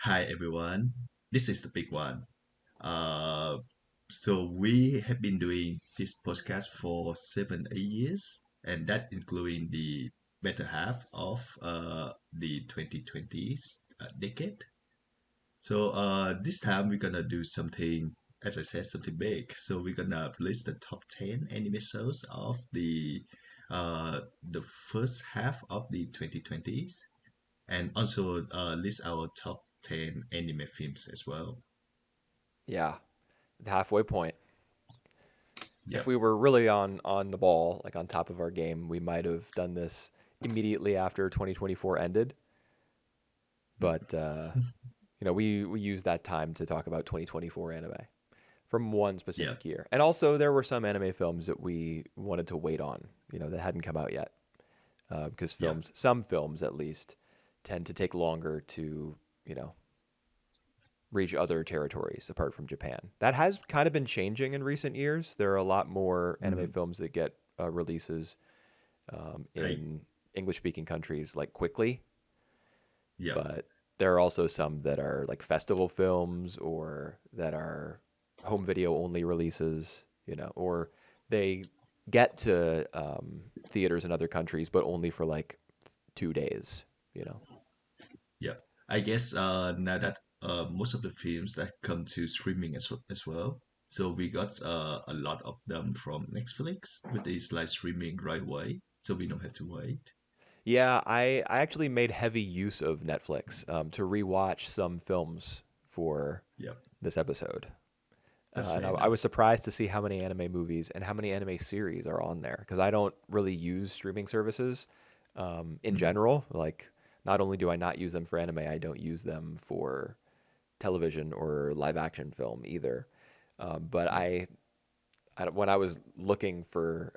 Hi everyone, this is the big one. Uh, so we have been doing this podcast for 7 8 years, and that including the better half of the 2020s decade. So this time we're gonna do something, as I said, something big. So we're gonna list the top 10 anime shows of the first half of the 2020s and also list our top 10 anime films as well. Yeah, the halfway point. If Yep. we were really on the ball, like on top of our game, we might have done this immediately after 2024 ended. But we used that time to talk about 2024 anime from one Yeah. specific year, and also there were some anime films that we wanted to wait on, that hadn't come out yet, because Yeah. some films at least, tend to take longer to you know reach other territories apart from Japan. That has kind of been changing in recent years. There are a lot more anime Mm-hmm. films that get releases Right. in English speaking countries like quickly, Yeah. but there are also some that are like festival films or that are home video only releases, or they get to theaters in other countries, but only for like 2 days, you know. Yeah. I guess now that most of the films that come to streaming as well. So we got a lot of them from Netflix with this like streaming right away. So we don't have to wait. Yeah, I actually made heavy use of Netflix to rewatch some films for Yeah. this episode. That's And fair I was enough. surprised to see how many anime movies and how many anime series are on there because I don't really use streaming services in Mm-hmm. general. Like, not only do I not use them for anime, I don't use them for television or live action film either. But Yeah. when I was looking for,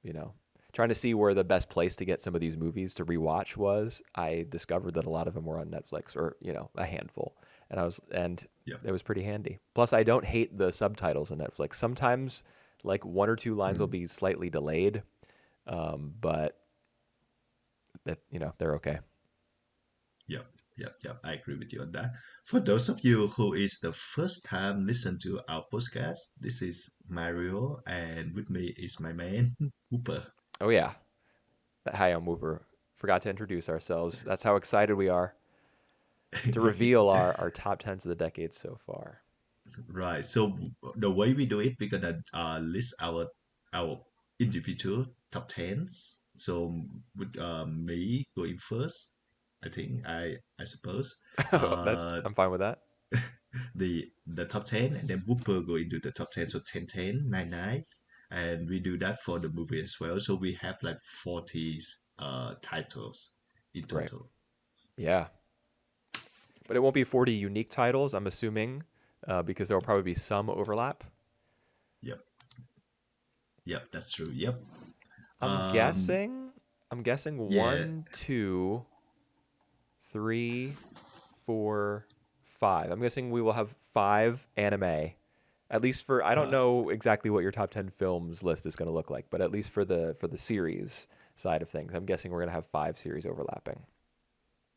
you know, trying to see where the best place to get some of these movies to rewatch was, I discovered that a lot of them were on Netflix, or a handful, and Yeah. it was pretty handy. Plus, I don't hate the subtitles on Netflix. Sometimes, like one or two lines will Mm-hmm. be slightly delayed, but that they're okay. Yep, yep, yep. I agree with you on that. For those of you who is the first time listen to our podcast, this is Mario, and with me is my man Wooper. Oh yeah, hi, I'm Wooper. Forgot to introduce ourselves. That's how excited we are to reveal our top tens of the decade so far. Right. So the way we do it, we're gonna list our individual top tens. So with me going first, I think I suppose. That Uh, I'm fine with that. the top 10, and then Whooper go into the top 10, so 10 10 9 9, and we do that for the movie as well, so we have like 40 titles in Right. total. Yeah. But it won't be 40 unique titles, I'm assuming, because there will probably be some overlap. Yep, yep, that's true. Yep. I'm um guessing. I'm guessing yeah. one, two, three, four, five. I'm guessing we will have five anime. At least for I don't Right. know exactly what your top 10 films list is going to look like, but at least for the series side of things, I'm guessing we're going to have five series overlapping.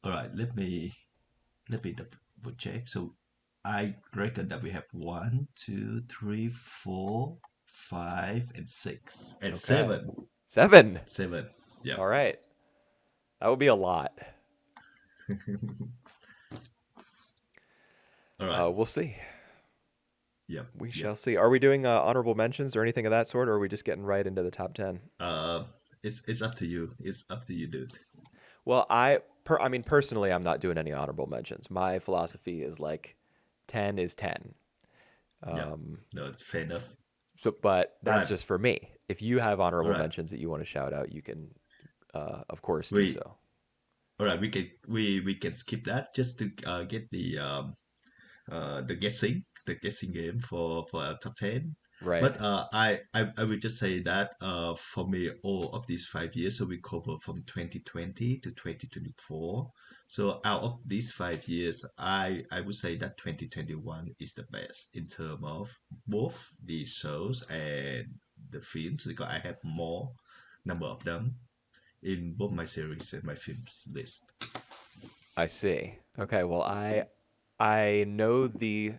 All right, let me double check. So I reckon that we have one, two, three, four, five, and six, and Okay. seven. 7. Seven. Yep. All right. That would be a lot. All right. We'll see. Yep. We Yep. shall see. Are we doing honorable mentions or anything of that sort, or are we just getting right into the top 10? Uh, it's up to you. It's up to you, dude. Well, I mean, personally, I'm not doing any honorable mentions. My philosophy is like 10 is 10. Yeah. Um, No, it's fair enough. but All that's right. just for me. If you have All honorable right. mentions that you want to shout out, you can, of course, do We so. all right. We can skip that just to get the guessing game for our top 10. Right. But I would just say that for me, all of these 5 years, so we cover from 2020 to 2024. So out of these 5 years, I would say that 2021 is the best in terms of both the shows and the films, because I have more number of them in both my series and my films list. I see. Okay, well, I know the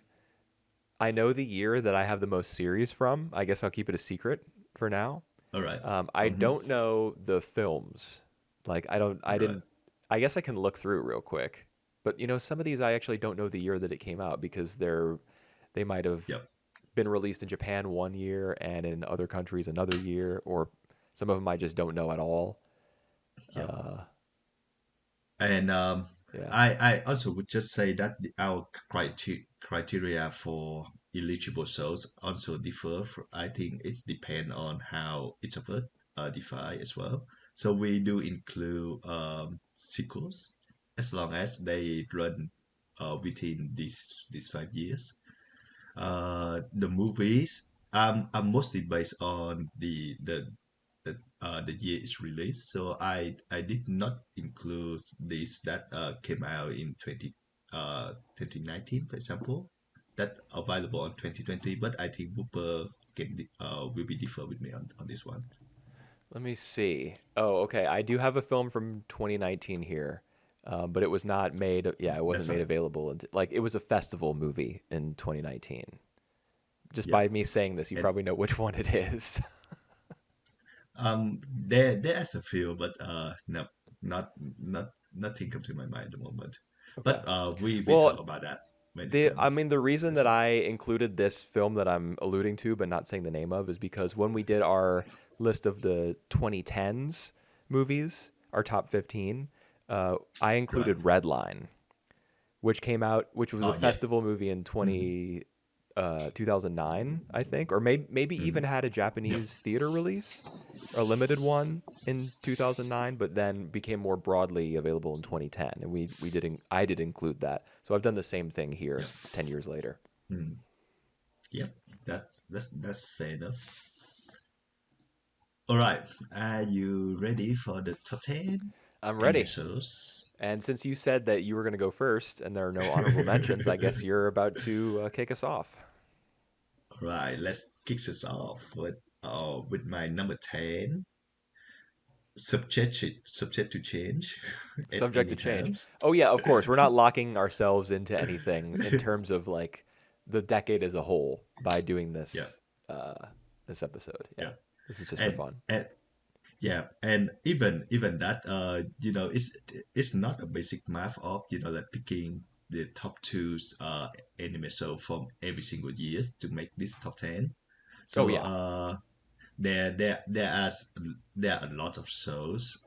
year that I have the most series from. I guess I'll keep it a secret for now. All right. I Mm-hmm. don't know the films. Like I don't I All right. didn't I guess I can look through real quick. But some of these I actually don't know the year that it came out because they might have Yep. been released in Japan one year and in other countries another year, or some of them I just don't know at all. Yep. Uh, And yeah. I also would just say that our criteria for eligible shows also differ. I think it's depend on how each of us define as well. So we do include sequels as long as they run within these 5 years. The movies are mostly based on the year it's released. So I did not include this that came out in 2019, for example, that available on 2020. But I think Wooper will be differ with me on this one. Let me see. Oh, okay. I do have a film from 2019 here, but it was not made. Yeah, it That's wasn't made fine. available. Like it was a festival movie in 2019. Just Yeah. by me saying this, you And probably know which one it is. there's a few, but no, nothing comes to my mind at the moment. Okay. But we Well, talk about that when it I comes mean, the reason this that one. I included this film that I'm alluding to, but not saying the name of, is because when we did our list of the 2010s movies, our top 15, I Right. included Redline, which was a Oh yeah. festival movie in Mm-hmm. 2009, I think, or maybe Mm-hmm. even had a Yep. Japanese theater release, a limited one in 2009, but then became more broadly available in 2010, and we did I did include that. So I've done the same thing here Yep. 10 years later. Mm-hmm. Yep. That's fair enough. All right. Are you ready for the top 10 I'm anime ready. shows? And since you said that you were going to go first and there are no honorable mentions, I guess you're about to kick us off. All right. Let's kick this off with my number 10. Subject to change at Subject any to change. times. Oh yeah, of course. We're not locking ourselves into anything in terms of like the decade as a whole by doing Yeah. uh this episode. Yeah. Yeah. This is just for And fun. and yeah, and even that it's not a basic math of like picking the top two anime show from every single years to make this top 10. Oh So yeah. there there there are s- there are a lot of shows.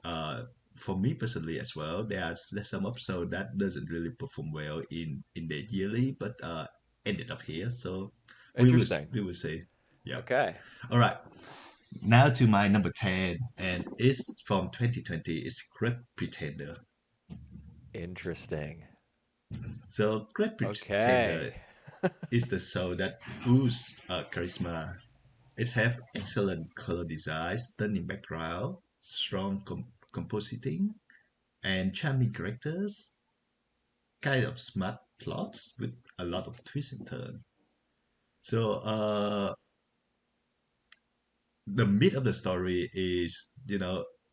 For me personally as well, there's some of show that doesn't really perform well in the yearly, but ended up here. So Interesting. we will say, yeah. Okay. All right. Now to my number 10, and it's from 2020. It's Great Pretender. Interesting. So Great Pretender Okay. is the show that oozes charisma. It have excellent color design, stunning background, strong compositing, and charming characters. Kind of smart plots with a lot of twists and turns. So the meat of the story is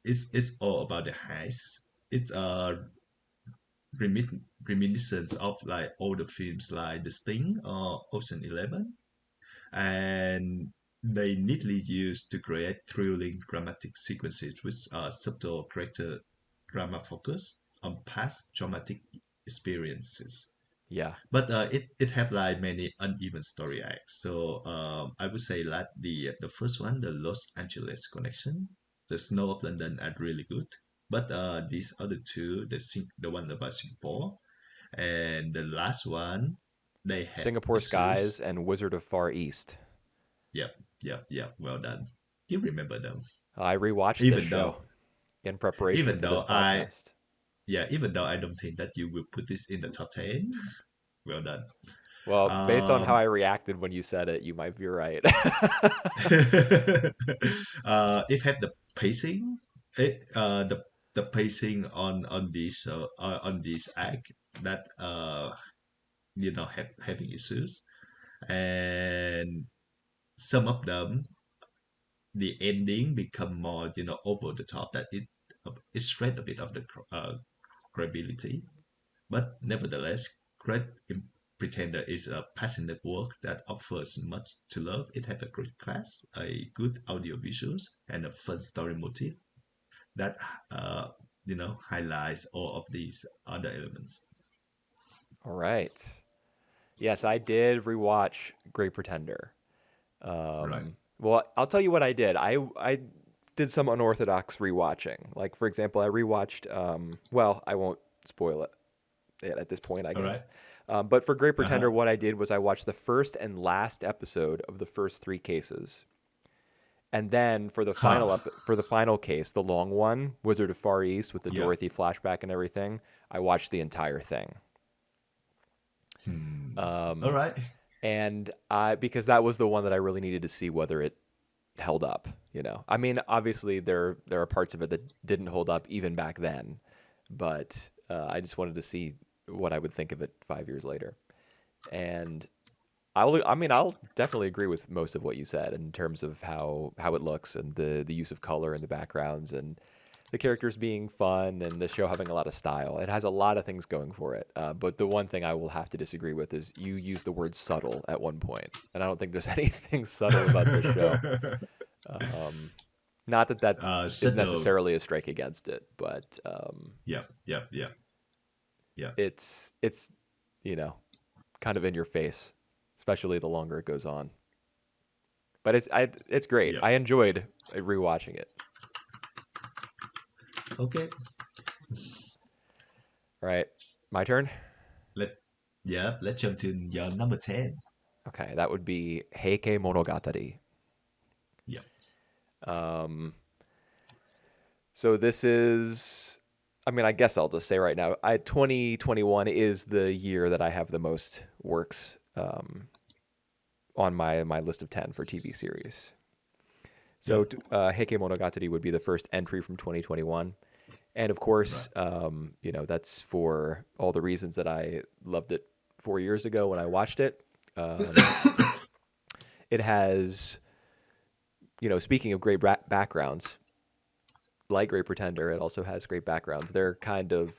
it's all about the heist. It's reminiscence of like older films like The Sting or Ocean 11, and they neatly used to create thrilling dramatic sequences with subtle character drama focus on past traumatic experiences. Yeah. But it have like many uneven story acts. So I would say that the first one, the Los Angeles connection, the Snow of London, are really good. But these other two, the one about Singapore and the last one, they have Singapore issues. Skies and Wizard of Far East. Yep, yep. Well done. You remember them, I rewatched this even show though in preparation even for this though I podcast. yeah, even though I don't think that you will put this in the top 10. Well done. Well, based on how I Um, reacted when you said it, you might be right. it had the pacing. The pacing on this act that having issues, and some of them the ending become more over the top, that it strained a bit of the credibility. But nevertheless, Great Pretender is a passionate work that offers much to love. It has a great cast, a good audio visuals, and a fun story motif that uh, highlights all of these other elements. All right. Yes, I did rewatch Great Pretender. Right. Well, I'll tell you what I did. I did some unorthodox rewatching. Like for example, I rewatched. Well, I won't spoil it yet at this point, I All right. guess. But for Great Uh huh. Pretender, what I did was I watched the first and last episode of the first three cases, and then for the Huh. for the final case, the long one, Wizard of Far East with the Yeah. Dorothy flashback and everything, I watched the entire thing. Hmm. All Um, right. and I because that was the one that I really needed to see whether it held up. I mean, obviously there are parts of it that didn't hold up even back then, but I just wanted to see what I would think of it 5 years later. And I mean, I'll definitely agree with most of what you said in terms of how it looks and the use of color in the backgrounds and the characters being fun and the show having a lot of style. It has a lot of things going for it. But the one thing I will have to disagree with is you used the word subtle at one point, and I don't think there's anything subtle about this show. Um, Not that that is Shadow. necessarily a strike against it, but Yeah. Yeah. Yeah. Yeah. it's you know kind of in your face, especially the longer it goes on. But it's great. Yeah. I enjoyed rewatching it. Okay. All right, my turn. Let Yeah. Let's jump to your number 10. Okay, that would be Heike Monogatari. Yeah. Um, so this is, I mean, I guess I'll just say right now, 2021 is the year that I have the most works on my list of 10 for TV series. Yeah. So Heike Monogatari would be the first entry from 2021. And of Right. course, that's for all the reasons that I loved it 4 years ago when I watched it. Um, it has, speaking of great backgrounds, like Great Pretender, it also has great backgrounds. They're kind of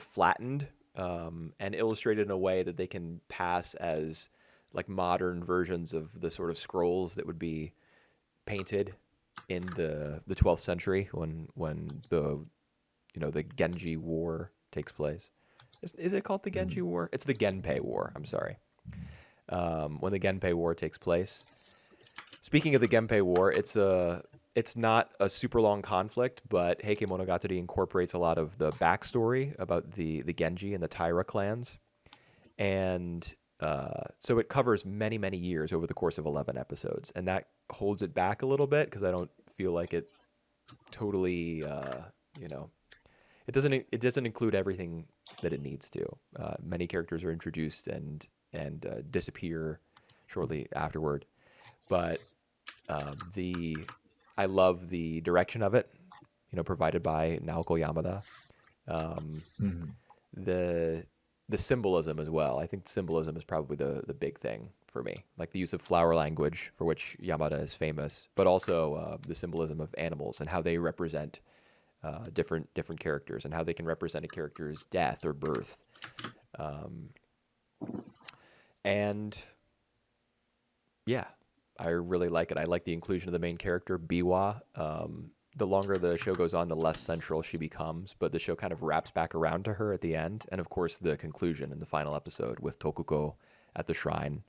flattened and illustrated in a way that they can pass as like modern versions of the sort of scrolls that would be painted in the 12th century when the Genji War takes place. Is it called the Genji Mhm. War? It's the Genpei War. I'm sorry. When the Genpei War takes place. Speaking of the Genpei War, it's not a super long conflict, but Heike Monogatari incorporates a lot of the backstory about the Genji and the Taira clans, and so it covers many many years over the course of 11 episodes, and that holds it back a little bit because I don't feel like it totally you know it doesn't include everything that it needs to. Many characters are introduced and disappear shortly afterward, but the I love the direction of it, provided by Naoko Yamada. Um, Mhm. the the symbolism as well. I think symbolism is probably the big thing for me, like the use of flower language, for which Yamada is famous, but also the symbolism of animals and how they represent different characters and how they can represent a character's death or birth. Um, and yeah, I really like it. I like the inclusion of the main character, Biwa. The longer the show goes on, the less central she becomes, but the show kind of wraps back around to her at the end. And of course, the conclusion in the final episode with Tokuko at the shrine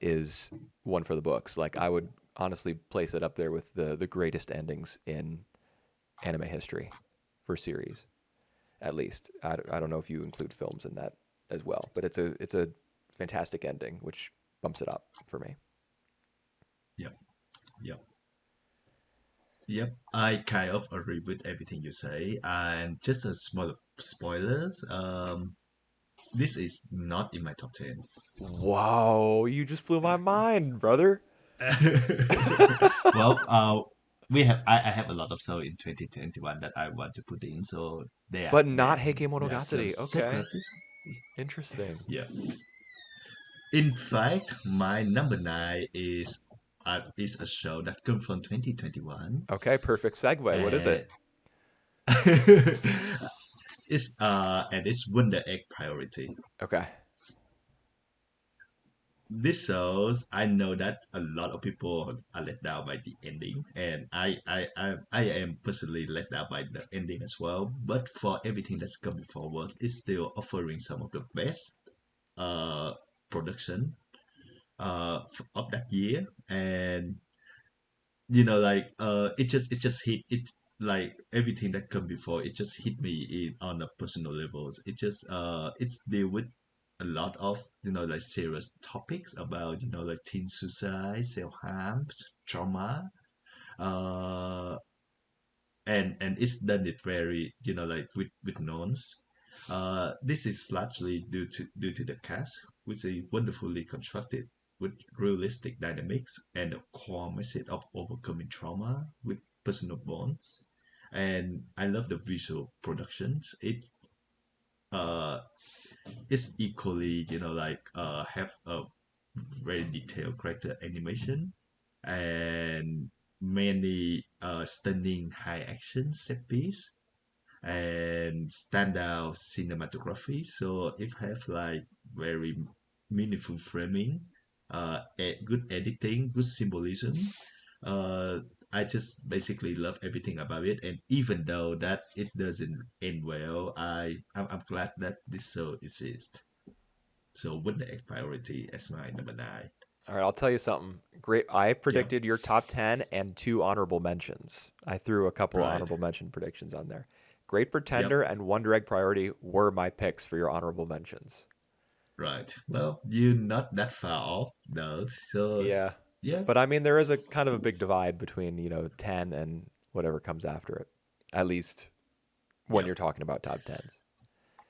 is one for the books. Like, I would honestly place it up there with the greatest endings in anime history for series, at least. I don't know if you include films in that as well, but it's a fantastic ending, which bumps it up for me. Yep. Yep. Yep. I kind of agree with everything you say. And just a small spoilers. This is not in my top 10. Wow, you just blew my mind, brother. Well, I have a lot of shows in 2021 that I want to put in, so But there not Heike there are some Monogatari. Okay. separate. Interesting. Yeah. In fact, my number 9 is a show that comes from 2021, Okay, perfect segue. What is and it? it's Wonder Egg Priority. Okay. This shows I know that a lot of people are let down by the ending, and I am personally let down by the ending as well. But for everything that's coming forward, it's still offering some of the best uh production of that year. And it just hit it, like everything that come before it just hit me in on a personal levels. It's deal with a lot of like serious topics about like teen suicide, self-harm, trauma, uh and it's done it very like with nuance. This is largely due to the cast, which is wonderfully constructed with realistic dynamics and a core message of overcoming trauma with personal bonds. And I love the visual productions. Uh it's equally have a very detailed character animation and many stunning high action set piece and standout cinematography. So it have like very meaningful framing, good editing, good symbolism. Uh, I just basically love everything about it, and even though that it doesn't end well, I'm glad that this show exists. So, with the egg priority as my number nine. All right, I'll tell you something. Great. I Yeah, predicted your top 10 and two honorable mentions. I threw a couple right. honorable mention predictions on there. Great Pretender Yep, and Wonder Egg Priority were my picks for your honorable mentions. right. Well, you're not that far off, though. So, Yeah. yeah, But I mean, there is a kind of a big divide between, 10 and whatever comes after it, at least when yep. you're talking about top 10s.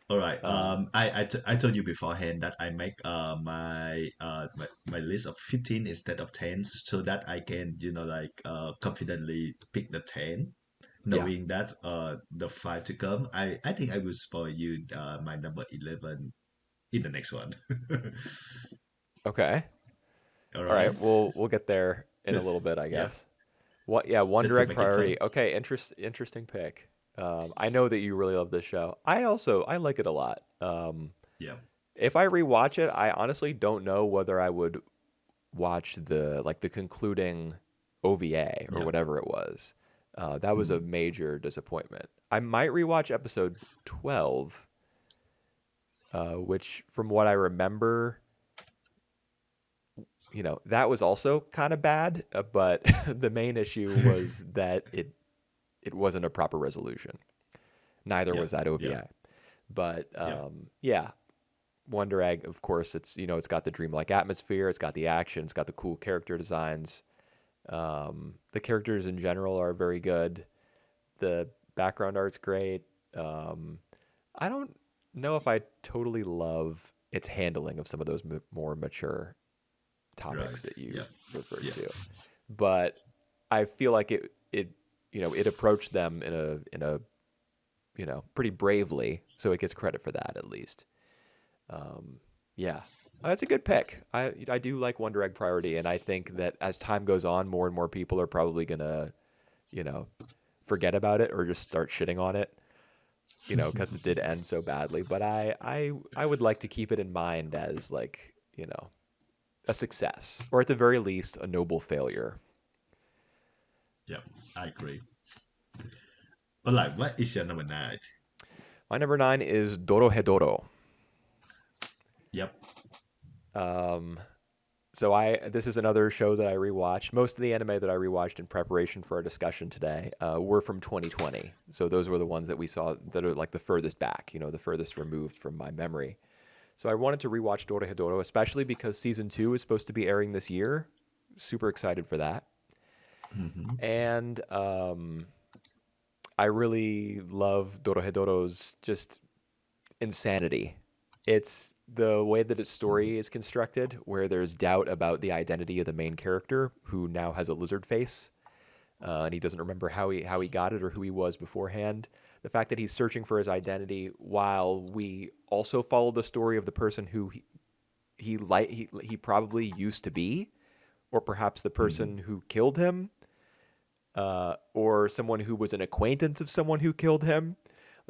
All right. Um, I told you beforehand that I make my list of 15 instead of 10 so that I can confidently pick the 10, yeah. knowing that the five to come. I think I will spoil you my number 11 in the next one. Okay. All All right. right. We'll get there in a Just little bit, I yeah, guess. What? Yeah, just Wonder to Egg make it Priority. fun. Okay, interesting pick. I know that you really love this show. I like it a lot. Yeah. If I rewatch it, I honestly don't know whether I would watch the concluding OVA or Yeah. whatever it was. That was a Mhm. major disappointment. I might rewatch episode 12, which from what I remember, that was also kind of bad. But the main issue was that it wasn't a proper resolution. Neither Yeah. was that Yeah. OVA. But Yeah. yeah, Wonder Egg, of course, it's got the dreamlike atmosphere, it's got the action, it's got the cool character designs. The characters in general are very good. The background art's great. Um, I don't know if I totally love its handling of some of those more mature topics Right. that you Yeah. referred Yeah. to, but I feel like it approached them in a pretty bravely, so it gets credit for that at least. Um, yeah, that's a good pick. I do like Wonder Egg Priority, and I think that as time goes on, more and more people are probably gonna you know forget about it or just start shitting on it, because it did end so badly. But I would like to keep it in mind as like a success, or at the very least a noble failure. Yeah. I agree. But like, what is your number nine? My number 9 is Dorohedoro. Yep. Um, So this is another show that I rewatched. Most of the anime that I rewatched in preparation for our discussion today were from 2020. So those were the ones that we saw that are like the furthest back, the furthest removed from my memory. So I wanted to rewatch Dorohedoro, especially because season 2 is supposed to be airing this year. Super excited for that. Hmm. And I really love Dorohedoro's just insanity. It's the way that its story is constructed, where there's doubt about the identity of the main character, who now has a lizard face, and he doesn't remember how he got it or who he was beforehand. The fact that he's searching for his identity, while we also follow the story of the person who he probably used to be, or perhaps the Hmm. person who killed him, or someone who was an acquaintance of someone who killed him.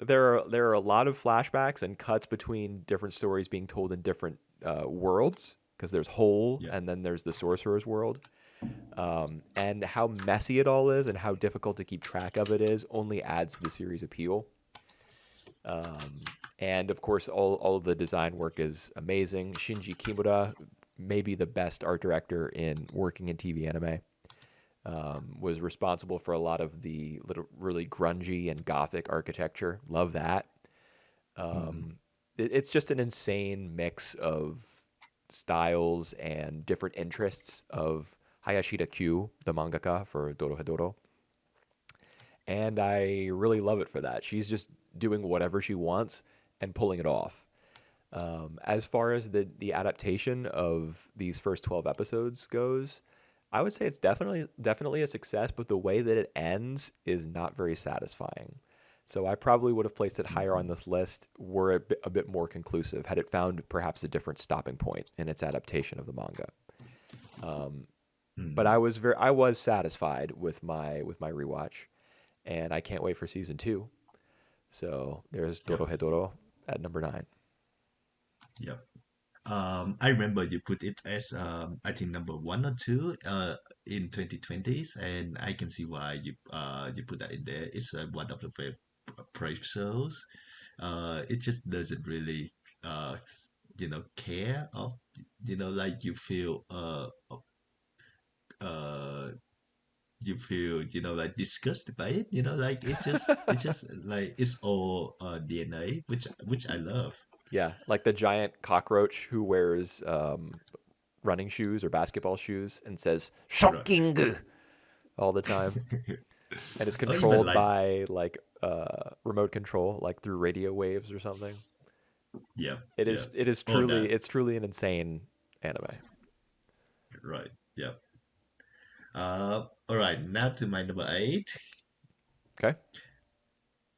there are a lot of flashbacks and cuts between different stories being told in different worlds, because there's Whole Yeah. and then there's the Sorcerer's World. And how messy it all is and how difficult to keep track of it is only adds to the series' appeal. And of course, all of the design work is amazing. Shinji Kimura, maybe the best art director in working in TV anime, was responsible for a lot of the really grungy and gothic architecture. Love that. Mm. It's just an insane mix of styles and different interests of Hayashida Q, the mangaka for Dorohedoro. And I really love it for that. She's just doing whatever she wants and pulling it off. As far as the adaptation of these first 12 episodes goes, I would say it's definitely a success, but the way that it ends is not very satisfying. So I probably would have placed it higher on Mm. this list were it a bit more conclusive, had it found perhaps a different stopping point in its adaptation of the manga. But Mm. I was satisfied with my rewatch, and I can't wait for season 2. So there's Yep. Dorohedoro at number 9. Yep. I remember you put it as I think number one or two in 2020s, and I can see why you put that in there. It's one of the very brave shows. It just doesn't really care of like uh you feel like disgusted by it. Like it just like it's all DNA, which I love. Yeah, like the giant cockroach who wears running shoes or basketball shoes and says Right. "shocking" all the time, and is Or even controlled like by like remote control, like through radio waves or something. yeah, It yeah. is it is All truly that. it's truly an insane anime. Right. Yeah. All right. Now to my number eight. Okay.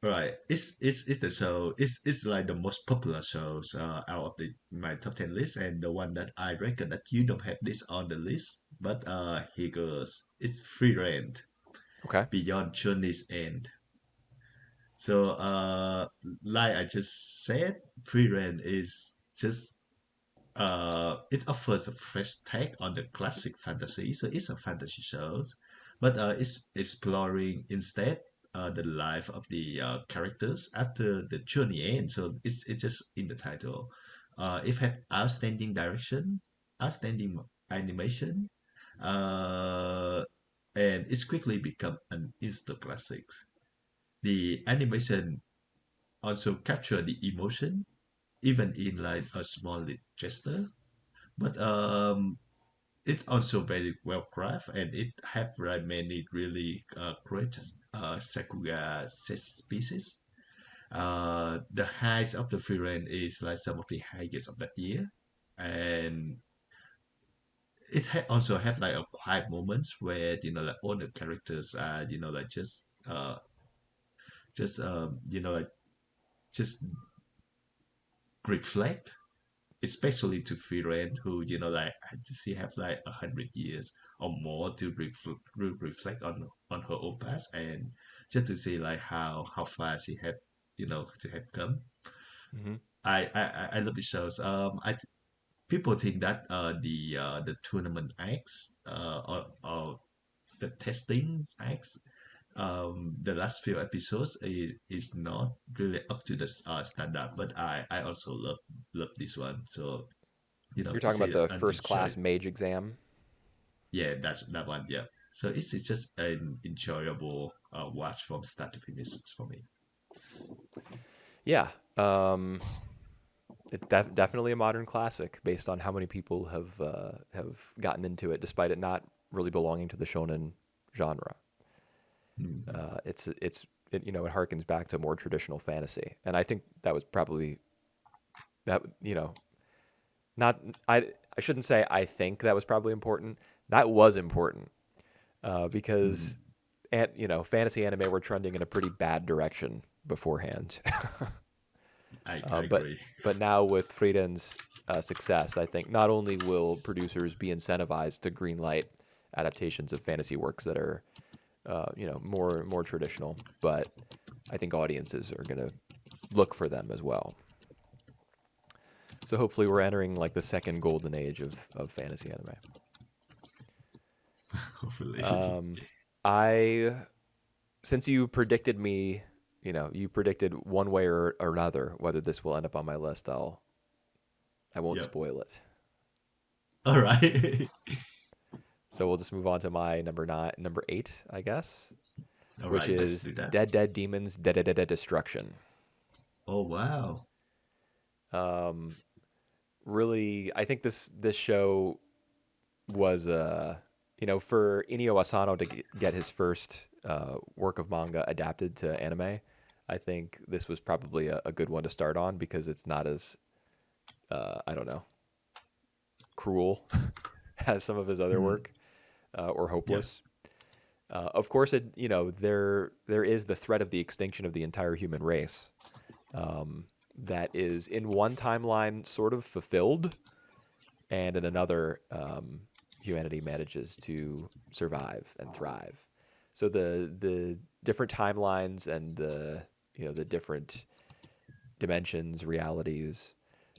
All right. It's the show. It's like the most popular shows out of my top 10 list, and the one that I reckon that you don't have this on the list. But here goes. It's Frieren, Okay. Beyond Journey's End. So like I just said, Frieren is just it offers a fresh take on the classic fantasy. So it's a fantasy show, but it's exploring instead the life of the characters after the journey ends. So it's just in the title. It had outstanding direction, outstanding animation, uh, and it's quickly become an instant classics. The animation also capture the emotion, even in like a small gesture, but it's also very well crafted, and it have very many really great Sakuga set pieces. The highs of the Frieren is like some of the highest of that year, and it also have like a quiet moments where like all the characters are like just like just reflect, especially to Frieren, who like she have like 100 years or more to reflect on her own past, and just to see like how far she had to have come. Hmm. I love the shows. People think that the tournament acts or the testing acts, the last few episodes is not really up to the standard, but I also love this one. So You're talking it's about the an first enjoy. class mage exam. Yeah, that's that one. Yeah. So it's just an enjoyable watch from start to finish for me. Yeah. It's definitely a modern classic based on how many people have gotten into it, despite it not really belonging to the shonen genre. Mm. It harkens back to more traditional fantasy, and I think that was probably that not I shouldn't say I think that was probably important. That was important because Mm. and fantasy anime were trending in a pretty bad direction beforehand. I But agree. now with Frieden's success, I think not only will producers be incentivized to greenlight adaptations of fantasy works that are more traditional, but I think audiences are going to look for them as well. So hopefully we're entering like the second golden age of fantasy anime. Hopefully. Um, I since you predicted me, you predicted one way or another whether this will end up on my list. I won't Yep. spoil it. All right. So we'll just move on to my number 8, I guess, All which right. Let's is do that. Dead Demons Dededede Destruction. Oh wow. Um, really, I think this show was for Inio Asano to get his first work of manga adapted to anime. I think this was probably a good one to start on because it's not as I don't know, cruel as some of his other Hmm. work, or Yep. hopeless. Of course, there is the threat of the extinction of the entire human race, um, that is in one timeline sort of fulfilled, and in another, humanity manages to survive and thrive. So the different timelines and the different dimensions, realities,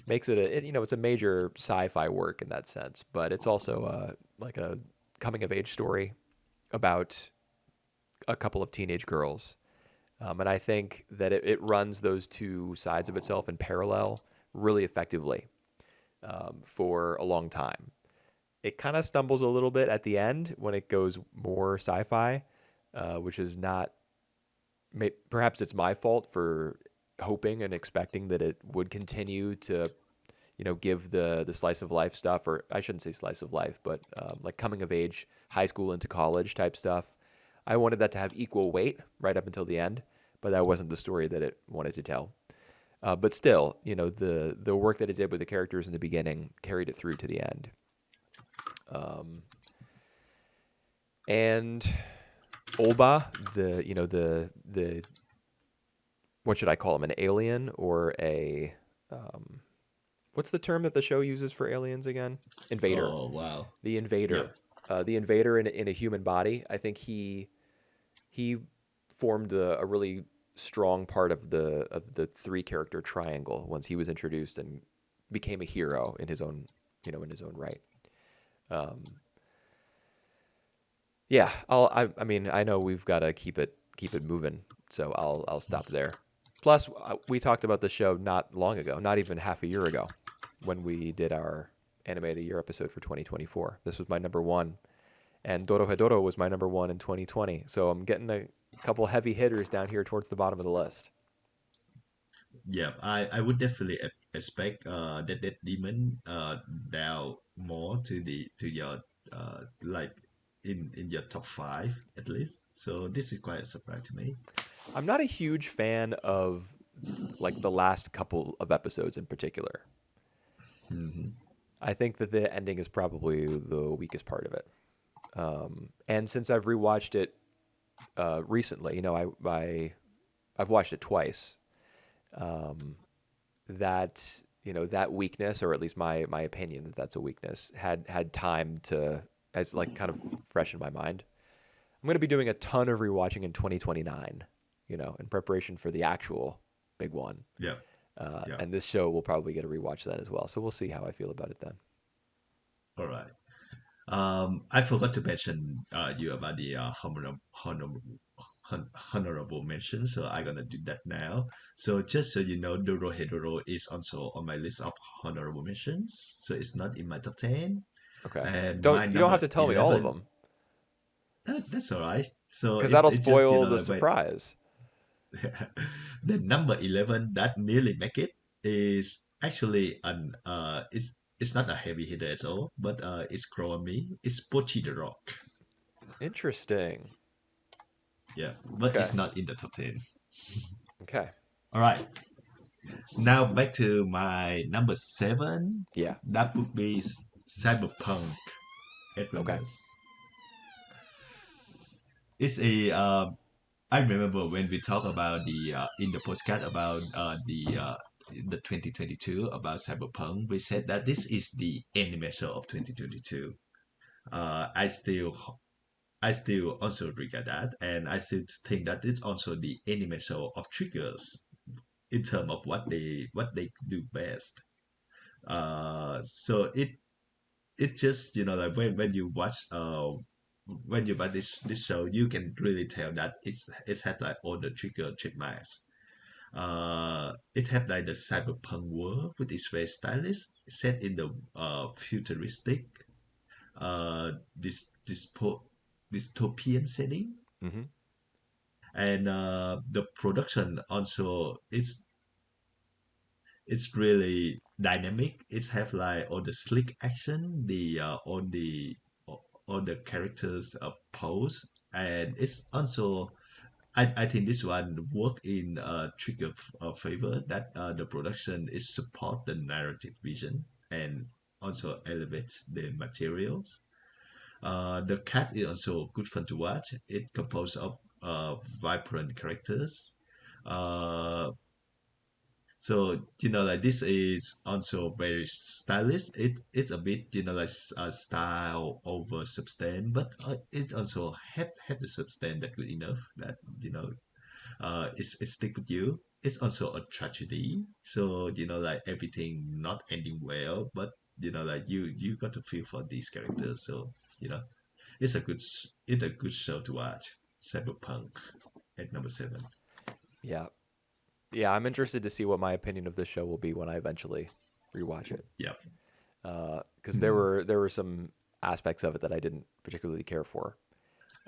makes it's a major sci-fi work in that sense, but it's also like a coming of age story about a couple of teenage girls. And I think that it runs those two sides of itself in parallel really effectively, for a long time. It kind of stumbles a little bit at the end when it goes more sci-fi, which is not. Perhaps it's my fault for hoping and expecting that it would continue to, give the slice of life stuff, or I shouldn't say slice of life, but like coming of age, high school into college type stuff. I wanted that to have equal weight right up until the end, but that wasn't the story that it wanted to tell. But still, the work that it did with the characters in the beginning carried it through to the end. Um, and Olba, the what should I call him? An alien or a um, what's the term that the show uses for aliens again? Invader. Oh wow. The Yep. invader. The invader in a human body. I think he formed a really strong part of the three character triangle once he was introduced and became a hero in his own right. Um, yeah, I mean, I know we've got to keep it moving, so I'll stop there. Plus, we talked about the show not long ago, not even half a year ago, when we did our Anime of the Year episode for 2024. This was my number one, and Dorohedoro was my number one in 2020. So I'm getting a couple heavy hitters down here towards the bottom of the list. Yep. I would definitely expect that demon down more to your like in your top five at least. So this is quite a surprise to me. I'm not a huge fan of like the last couple of episodes in particular. Hmm. I think that the ending is probably the weakest part of it. And since I've rewatched it recently, I've watched it twice. Um, that that weakness, or at least my opinion that that's a weakness, had time to as like kind of fresh in my mind. I'm going to be doing a ton of rewatching in 2029, in preparation for the actual big one. Yep. Yep. And this show will probably get a rewatch then as well. So we'll see how I feel about it then. All right. I forgot to mention you about the honorable mention, so I'm gonna do that now. So just so you know, Dorohedoro is also on my list of honorable mentions, so it's not in my top 10. Okay. And Don't my you don't have number to tell me all of 11, them that's all right. So because it, that'll it just, spoil the like, wait. surprise. The number 11 that nearly make it is actually it's not a heavy hitter at all, but it's growing me. It's Pochi the Rock. Interesting. Yeah, but Okay. it's not in the top 10. Okay. All right. Now back to my number 7. Yeah. That would be Cyberpunk Okay. Edgerunners. It's a I remember when we talk about the in the postcard about the 2022 about Cyberpunk, we said that this is the animation of 2022. I still also regard that, and I still think that it's also the animation of triggers in terms of what they do best. So it just like when you watch this show, you can really tell that it's had like all the trigger trademarks. It had like the cyberpunk world with its very stylish, set in the futuristic, dystopian setting, Mm-hmm. and the production also it's really dynamic. It's have like all the slick action, the all the characters pose, and it's also I think this one work in trigger favor that the production is support the narrative vision and also elevates the materials. The cat is also good fun to watch. It composed of vibrant characters. Uh, so like this is also very stylish. It's a bit like style over substance, but it also have the substance that good enough that it stick with you. It's also a tragedy, so like everything not ending well, but like you got to feel for these characters. So it's a good show to watch. Cyberpunk at number 7. Yeah. Yeah, I'm interested to see what my opinion of this show will be when I eventually rewatch it. Yep. Because there were some aspects of it that I didn't particularly care for.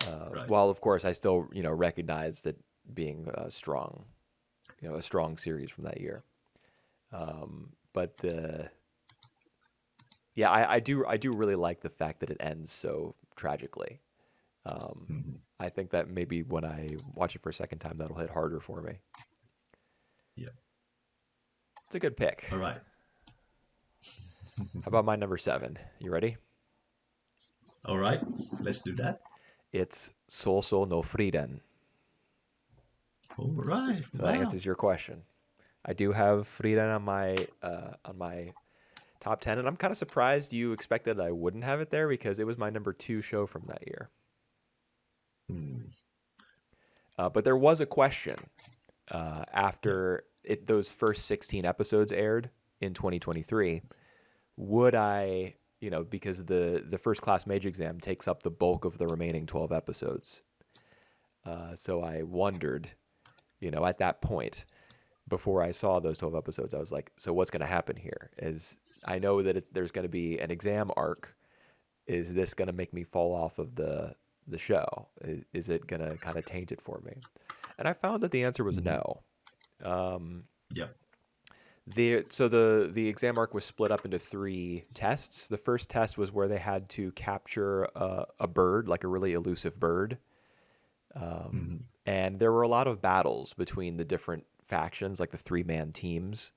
Right. While of course I still recognize that being a strong series from that year. But the yeah, I do really like the fact that it ends so tragically. Um, Mhm. I think that maybe when I watch it for a second time, that'll hit harder for me. Yep. It's a good pick. All right. How about my number 7? You ready? All right. Let's do that. It's Sousou no Frieren. All right. So that Wow. answers your question. I do have Frieren on my top 10, and I'm kind of surprised you expected I wouldn't have it there because it was my number 2 show from that year. Hmm. But there was a question Yep. after those first 16 episodes aired in 2023. Would I, because the first class mage exam takes up the bulk of the remaining 12 episodes. So I wondered, at that point, before I saw those 12 episodes, I was like, so what's going to happen here? Is I know that there's going to be an exam arc. Is this going to make me fall off of the show? Is it going to kind of taint it for me? And I found that the answer was Hmm. no. Um, Yep. the exam arc was split up into 3 tests. The first test was where they had to capture a bird, like a really elusive bird, Hmm. and there were a lot of battles between the different factions, like the 3-man teams,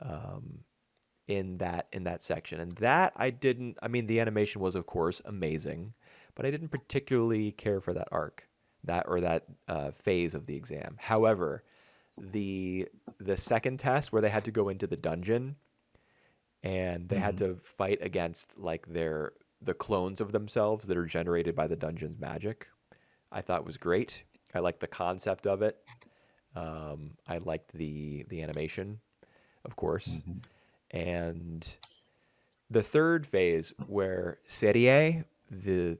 um, in that section. And that I didn't. I mean, the animation was of course amazing, but I didn't particularly care for that arc, that phase of the exam. However, the the second test where they had to go into the dungeon and they had Hmm. to fight against like the clones of themselves that are generated by the dungeon's magic, I thought was great. I liked the concept of it. I liked the animation, of course. Hmm. And the third phase where Serie, the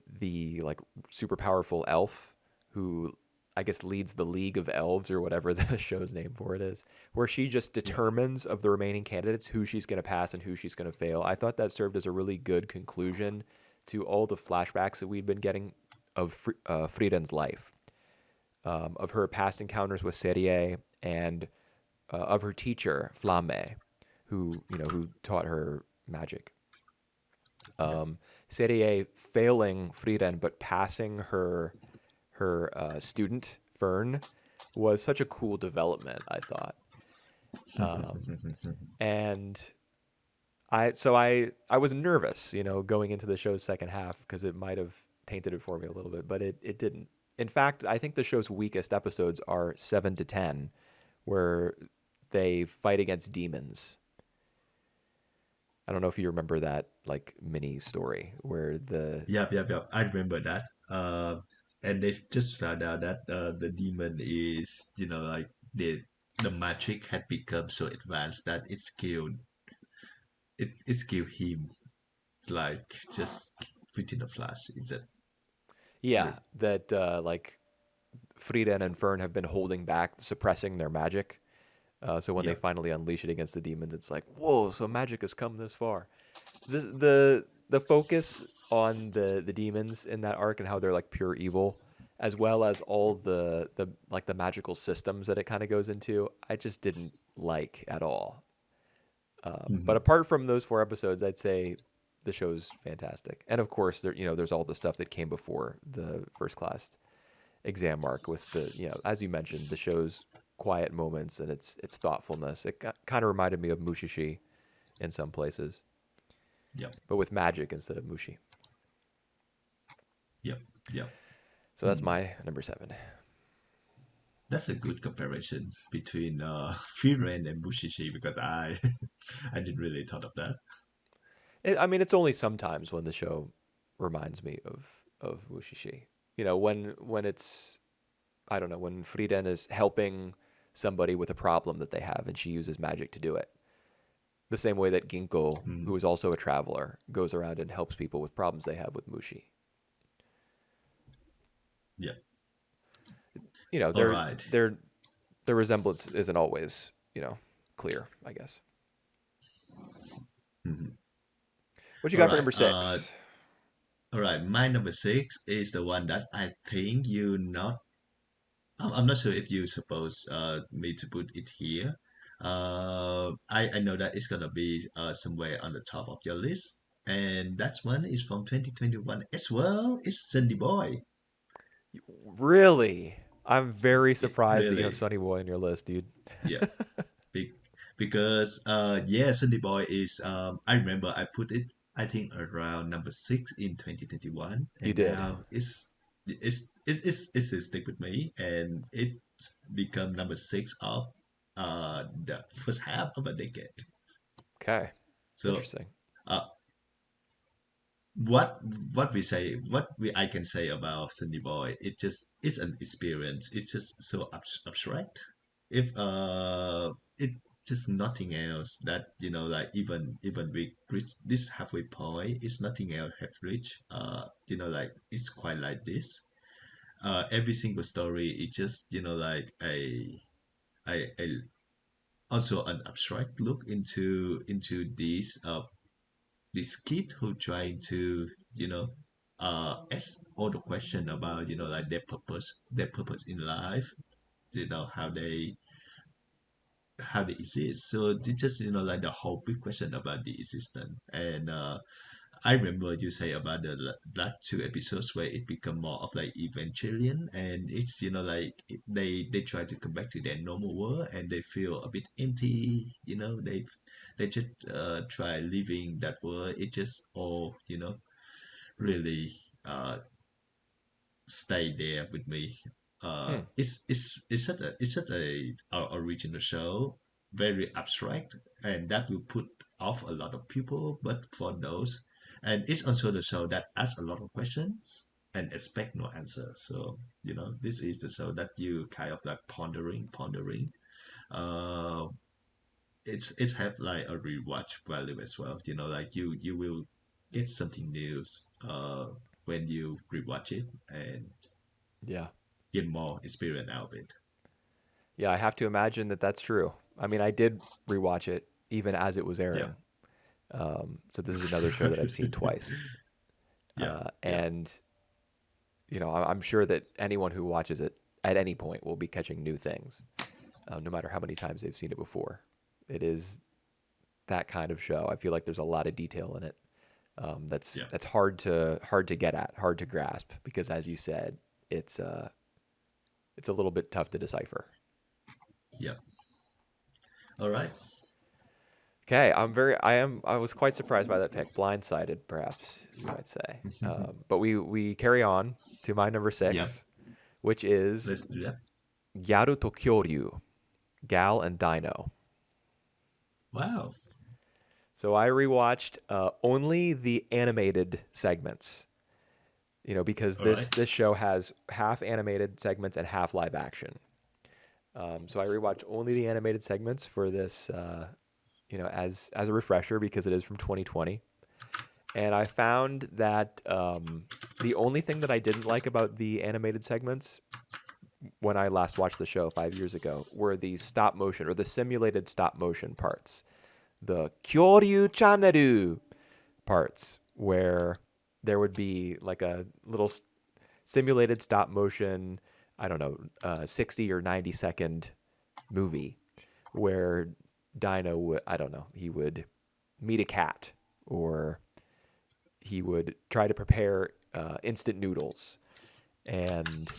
like super powerful elf who I guess leads the League of Elves or whatever the show's name for it is, where she just Yeah. determines of the remaining candidates who she's going to pass and who she's going to fail. I thought that served as a really good conclusion to all the flashbacks that we'd been getting of Frieden's life, of her past encounters with Serie and of her teacher Flamme, who taught her magic. Yep. Serie failing Frieren but passing her student Fern was such a cool development, I thought. And I was nervous, going into the show's second half because it might have tainted it for me a little bit, but it didn't. In fact, I think the show's weakest episodes are 7 to 10, where they fight against demons. I don't know if you remember that like mini story where the Yep. Yep. Yep. I remember that. And they just found out that the demon is, like dead. the magic had become so advanced that it killed him like just within a flash. Is that Yeah, true? that like Frieren and Fern have been holding back, suppressing their magic. So when they Yeah. finally unleash it against the demons, it's like, whoa! So magic has come this far. The focus on the demons in that arc and how they're like pure evil, as well as all the like the magical systems that it kind of goes into, I just didn't like at all. But Hmm. apart from those 4 episodes, I'd say the show's fantastic. And of course, there's all the stuff that came before the first class exam arc with the as you mentioned, the show's quiet moments and its thoughtfulness. It kind of reminded me of Mushishi in some places, Yep. but with magic instead of Mushi. Yep. Yep. So that's Hmm. my number 7. That's a good comparison between Frieren and Bushishi because I I didn't really thought of that. I mean, it's only sometimes when the show reminds me of Mushishi. When it's I don't know, when Frieden is helping somebody with a problem that they have and she uses magic to do it. The same way that Ginkgo, Hmm. who is also a traveler, goes around and helps people with problems they have with Mushi. Yep. You know, All their right. their the resemblance isn't always, clear, I guess. Mhm. What you All got for right. number 6? All right. My number six is the one that I think you not. I'm not sure if you suppose me to put it here. I know that it's gonna be somewhere on the top of your list, and that one is from 2021 as well. It's Sonny Boy. Really? I'm very surprised that you have Really, Sonny Boy on your list, dude. yeah. Be- because yeah, Sonny Boy is I remember I put it I think around number six in 2021, You and did. now it's still stick with me, and it's become number six of the first half of a decade. Okay. So Interesting. uh what what we I can say about Sunny Boy, it's an experience. It's just so abstract. If it just nothing else that like even we reach this halfway point, it's nothing else have reached. Like it's quite like this. Every single story it's just like a also an abstract look into this kid who trying to ask all the question about like their purpose in life, how they exist. So it's just like the whole big question about the existence. And I remember you say about the last 2 episodes where it become more of like Evangelion, and it's like they try to come back to their normal world and they feel a bit empty. They just try living that world. It just all really stay there with me. Hmm. It's such a original show, very abstract, and that will put off a lot of people. But for those, and it's also the show that asks a lot of questions and expect no answer. So this is the show that you kind of like pondering. Uh, it's have like a rewatch value as well. Like you will get something new when you rewatch it and Yeah. get more experience out of it. Yeah, I have to imagine that that's true. I mean, I did rewatch it even as it was Yeah. airing. So this is another show that I've seen twice. Yeah. Yeah. And, I'm sure that anyone who watches it at any point will be catching new things, no matter how many times they've seen it before. It is that kind of show. I feel like there's a lot of detail in it. That's Yeah. that's hard to get at, hard to grasp, because as you said, it's a little bit tough to decipher. Yeah. All right. Okay, I was quite surprised by that pick, blindsided, perhaps you might say. But we carry on to my number Yeah. 6, which is Let's do that. Gyaru to Kyoryu, Gal and Dino. Wow. So I rewatched only the animated segments, because All right. this show has half animated segments and half live action. So I rewatched only the animated segments for this, as a refresher because it is from 2020. And I found that the only thing that I didn't like about the animated segments when I last watched the show 5 years ago were the stop motion or the simulated stop motion parts, the Kyoryu Channel parts, where there would be like a little simulated stop motion, I don't know, 60 or 90-second movie where Dino would, I don't know, he would meet a cat or he would try to prepare instant noodles. And,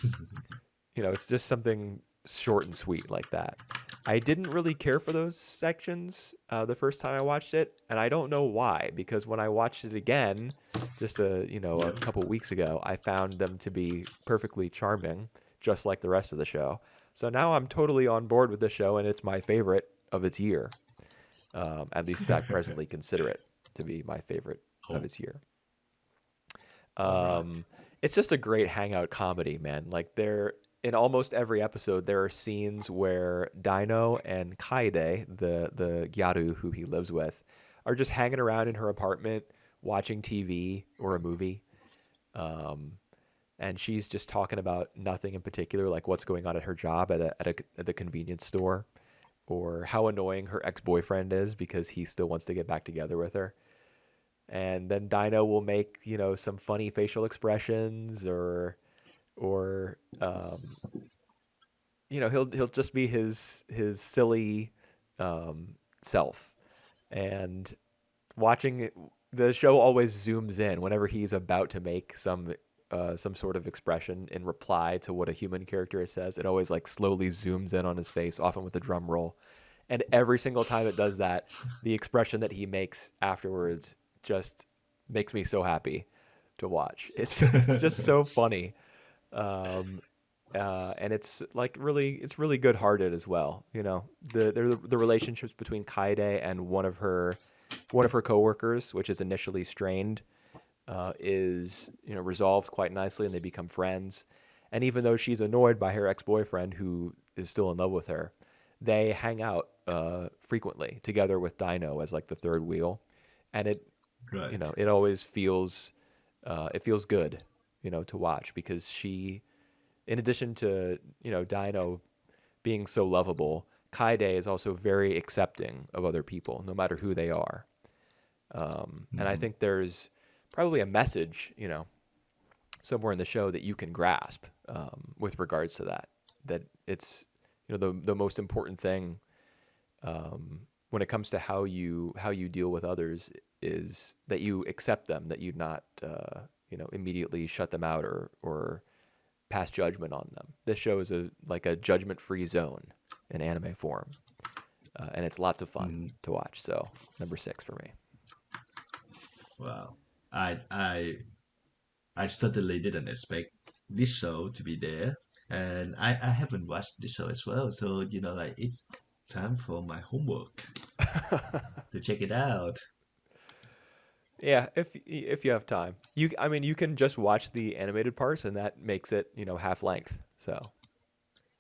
it's just something short and sweet like that. I didn't really care for those sections the first time I watched it, and I don't know why. Because when I watched it again, just a Yep. couple weeks ago, I found them to be perfectly charming, just like the rest of the show. So now I'm totally on board with the show, and it's my favorite of its year. At least I presently consider it to be my favorite of Oh, its year. all right. Um, it's just a great hangout comedy, man. Like there, in almost every episode, there are scenes where Dino and Kaide, the Gyaru who he lives with, are just hanging around in her apartment watching TV or a movie. Um, and she's just talking about nothing in particular, like what's going on at her job at the convenience store, or how annoying her ex boyfriend is because he still wants to get back together with her. And then Dino will make some funny facial expressions, or he'll just be his silly self. And watching the show always zooms in whenever he's about to make some sort of expression in reply to what a human character says. It always like slowly zooms in on his face, often with a drum roll. And every single time it does that, the expression that he makes afterwards just makes me so happy to watch. It's just so funny. Um, and it's really good hearted as well. The relationships between Kaide and one of her coworkers, which is initially strained, is resolved quite nicely, and they become friends. And even though she's annoyed by her ex boyfriend, who is still in love with her, they hang out frequently together with Dino as like the third wheel, and Right. it always feels good, to watch because she, in addition to Dino being so lovable, Kaide is also very accepting of other people, no matter who they are. And I Hmm. think there's probably a message, somewhere in the show that you can grasp with regards to that. That it's the most important thing when it comes to how you deal with others is that you accept them, that you not immediately shut them out or pass judgment on them. This show is a judgment free zone in anime form, and it's lots of fun Hmm. to watch. So number six for me. Wow. I I I certainly didn't expect this show to be there, and I haven't watched this show as well. So like it's time for my homework to check it out. Yeah, if you have time, I mean, you can just watch the animated parts, and that makes it half length. So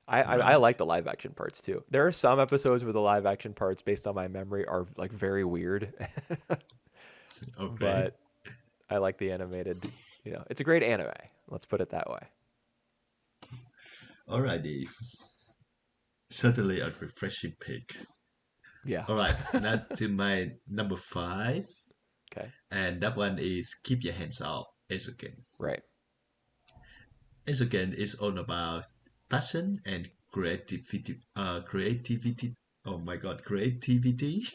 I Right. like the live action parts too. There are some episodes where the live action parts, based on my memory, are like very weird, Okay. but I like the animated. It's a great anime. Let's put it that way. Alrighty. Certainly a refreshing pick. Yeah. All right. Now to my number five, Okay. and that one is Keep Your Hands Off Eizouken. Right. Eizouken is all about passion and creativity. Creativity. Oh my God, creativity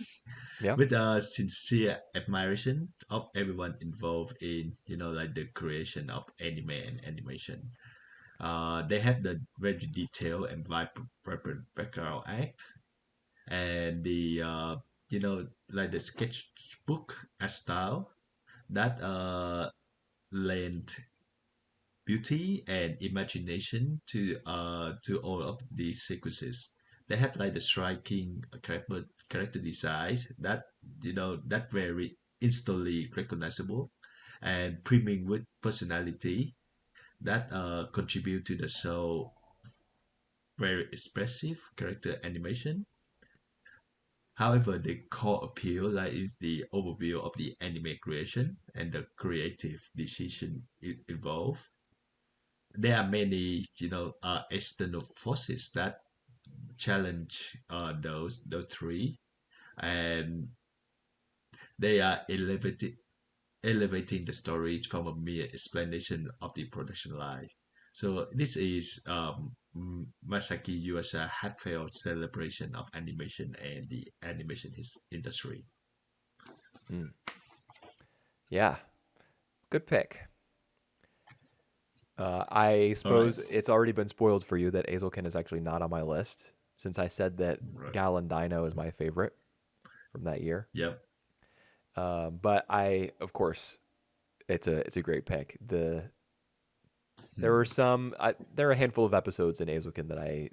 Yeah. with a sincere admiration of everyone involved in like the creation of anime and animation. They have the very detailed and vibrant background act, and the like the sketchbook style that lend beauty and imagination to all of these sequences. They have like the striking character designs that that very instantly recognizable and premium with personality that contribute to the show very expressive character animation. However, the core appeal lies in the overview of the anime creation and the creative decision involved. There are many, external forces that challenge those three, and they are elevating the story from a mere explanation of the production line. So this is Masaki Yuasa heartfelt celebration of animation and the animation industry. Mm. Yeah, good pick. I All right. suppose it's already been spoiled for you that Eizouken is actually not on my list, since I said that Right. Gal and Dino is my favorite from that year. Yep. But of course, it's a great pick. There Hmm. were there are a handful of episodes in Eizouken that I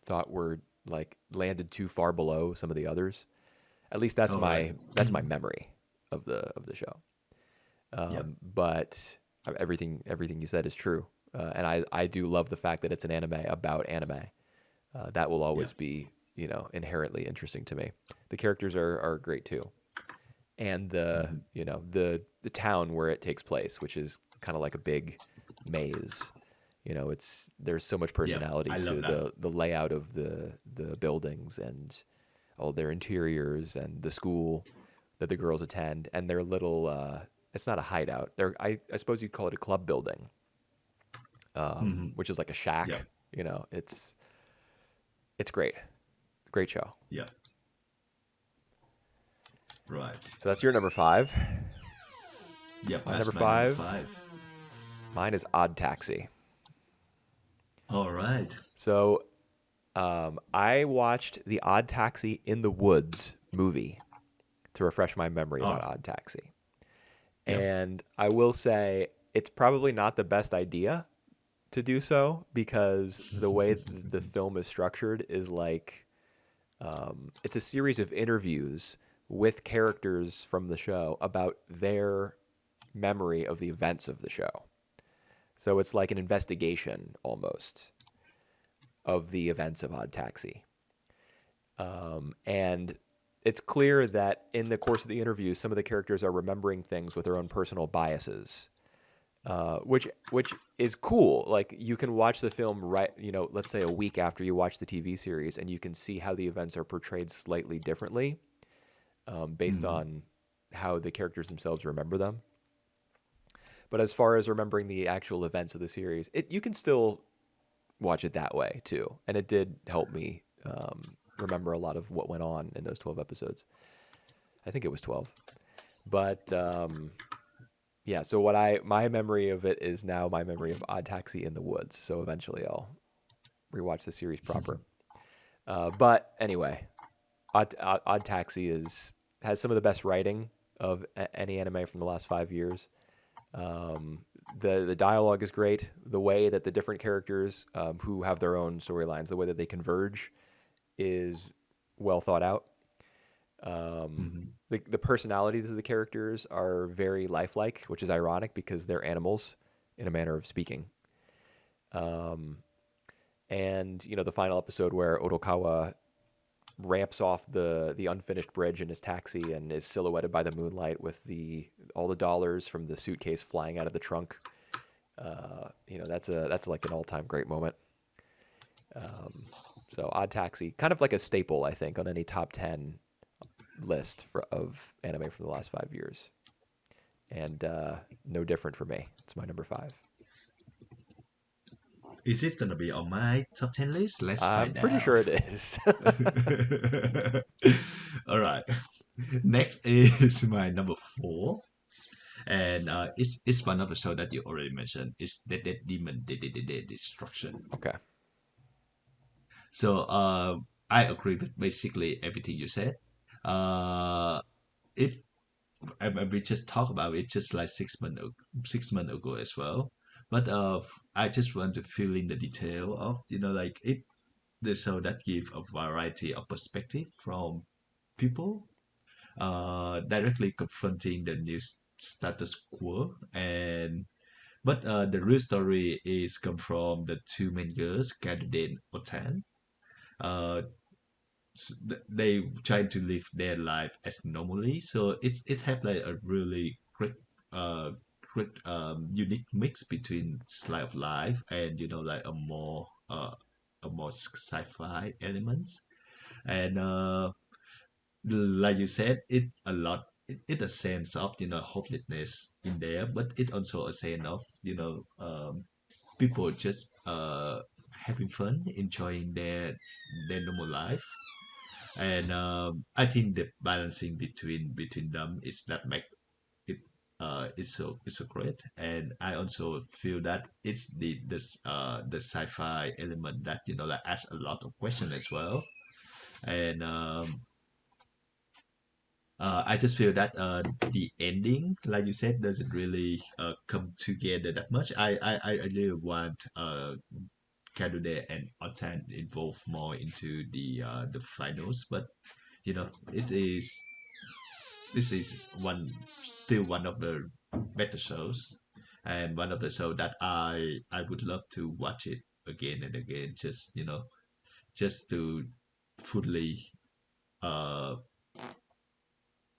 thought were like landed too far below some of the others. At least All right. that's my memory of the show. Yep. But everything you said is true, and I do love the fact that it's an anime about anime. That will always Yep. be inherently interesting to me. The characters are great too, and Hmm. the town where it takes place, which is kind of like a big maze. There's so much Yep. personality I love to that. the layout of the buildings and all their interiors and the school that the girls attend and their little it's not a hideout. I suppose you'd call it a club building, Hmm. which is like a Yep. shack. It's great. Great show. Yep. Right. So that's your number five. Yep. My number That's my number five. five. Mine is Odd Taxi. All right. So I watched the Odd Taxi in the Woods movie to refresh my memory Oh. about Odd Taxi. Yep. And I will say it's probably not the best idea to do so because the way the film is structured is like it's a series of interviews with characters from the show about their memory of the events of the show. So it's like an investigation almost of the events of Odd Taxi. And it's clear that in the course of the interview, some of the characters are remembering things with their own personal biases, which is cool. Like you can watch the film right, let's say a week after you watch the TV series, and you can see how the events are portrayed slightly differently based Hmm. on how the characters themselves remember them. But as far as remembering the actual events of the series, you can still watch it that way too, and it did help me remember a lot of what went on in those 12 episodes. I think it was 12, but yeah. So my memory of it is now my memory of Odd Taxi in the Woods. So eventually I'll rewatch the series proper. But anyway, Odd Taxi has some of the best writing of any anime from the last 5 years. Um, the dialogue is great. The way that the different characters who have their own storylines, the way that they converge, is well thought out. Um, Hmm. the personalities of the characters are very lifelike, which is ironic because they're animals in a manner of speaking. Um, and the final episode where Otokawa ramps off the unfinished bridge in his taxi and is silhouetted by the moonlight with the all the dollars from the suitcase flying out of the trunk. That's like an all time great moment. So Odd Taxi, kind of like a staple, I think, on any top 10 list of anime from the last 5 years, and no different for me. It's my number five. Is it gonna be on my top 10 list? Let's I'm find pretty out. sure it is. All right. Next is my number four, and it's one of the show that you already mentioned. It's Dead Demon Destruction. Okay. So I agree with basically everything you said. Uh, it we just talked about it just like 6 months ago as well. But I just want to fill in the detail of like it the show that give a variety of perspective from people directly confronting the new status quo and But the real story is come from the two main girls, Kaduden and Otan. Uh, they try to live their life as normally, so it have like a really uh unique mix between slice of life and like a more sci-fi elements. And like you said, it's a lot. It a sense of hopelessness in there, but it also a sense of people just having fun, enjoying their normal life. And I think the balancing between them is that make it it's so great. And I also feel that it's the sci-fi element that like adds a lot of question as well. And I just feel that the ending, like you said, doesn't really come together that much. I really want Kadude and Otan involved more into the finals, but it is this is still one of the better shows, and one of the show that I would love to watch it again and again, just to fully uh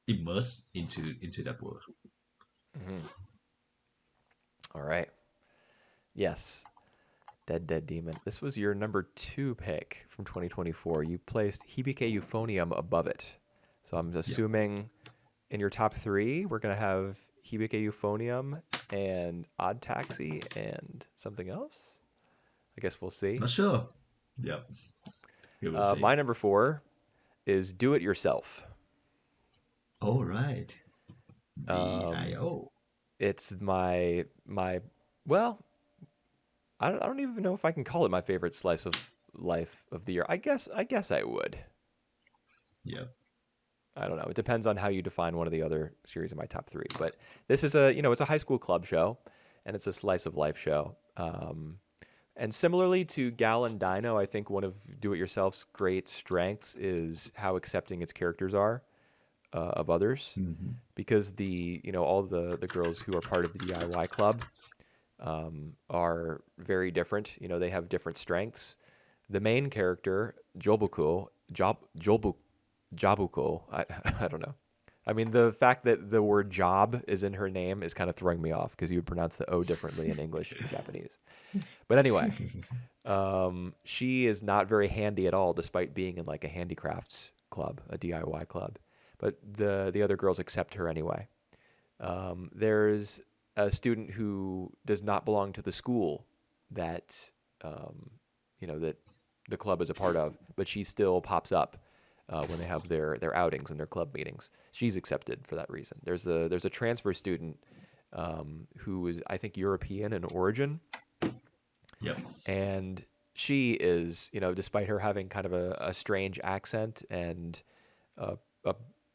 immerse into that world. Hmm. All right. Yes. Dead Dead Demon. This was your number 2 pick from 2024. You placed Hibike Euphonium above it. So I'm Yeah, assuming in your top 3, we're going to have Hibike Euphonium and Odd Taxi and something else. I guess we'll see. not sure. Yeah, we will see. My number 4 is Do It Yourself. All right, Um, DIO. it's my well, I don't even know if I can call it my favorite slice of life of the year. I guess I would. Yeah. I don't know. It depends on how you define one of the other series in my top 3. But this is it's a high school club show, and it's a slice of life show. And similarly to Gal and Dino, I think one of Do It Yourself's great strengths is how accepting its characters are of others, Hmm. because all the girls who are part of the DIY club are very different. They have different strengths. The main character, Jabuko, I don't know. I mean, the fact that the word job is in her name is kind of throwing me off because you would pronounce the O differently in English and Japanese. But anyway, she is not very handy at all, despite being in like a handicrafts club, a DIY club. But the other girls accept her anyway. There's a student who does not belong to the school that um, that the club is a part of, but she still pops up when they have their outings and their club meetings. She's accepted for that reason. There's a transfer student who is, I think, European in origin, Yep. and she is, despite her having kind of a strange accent and a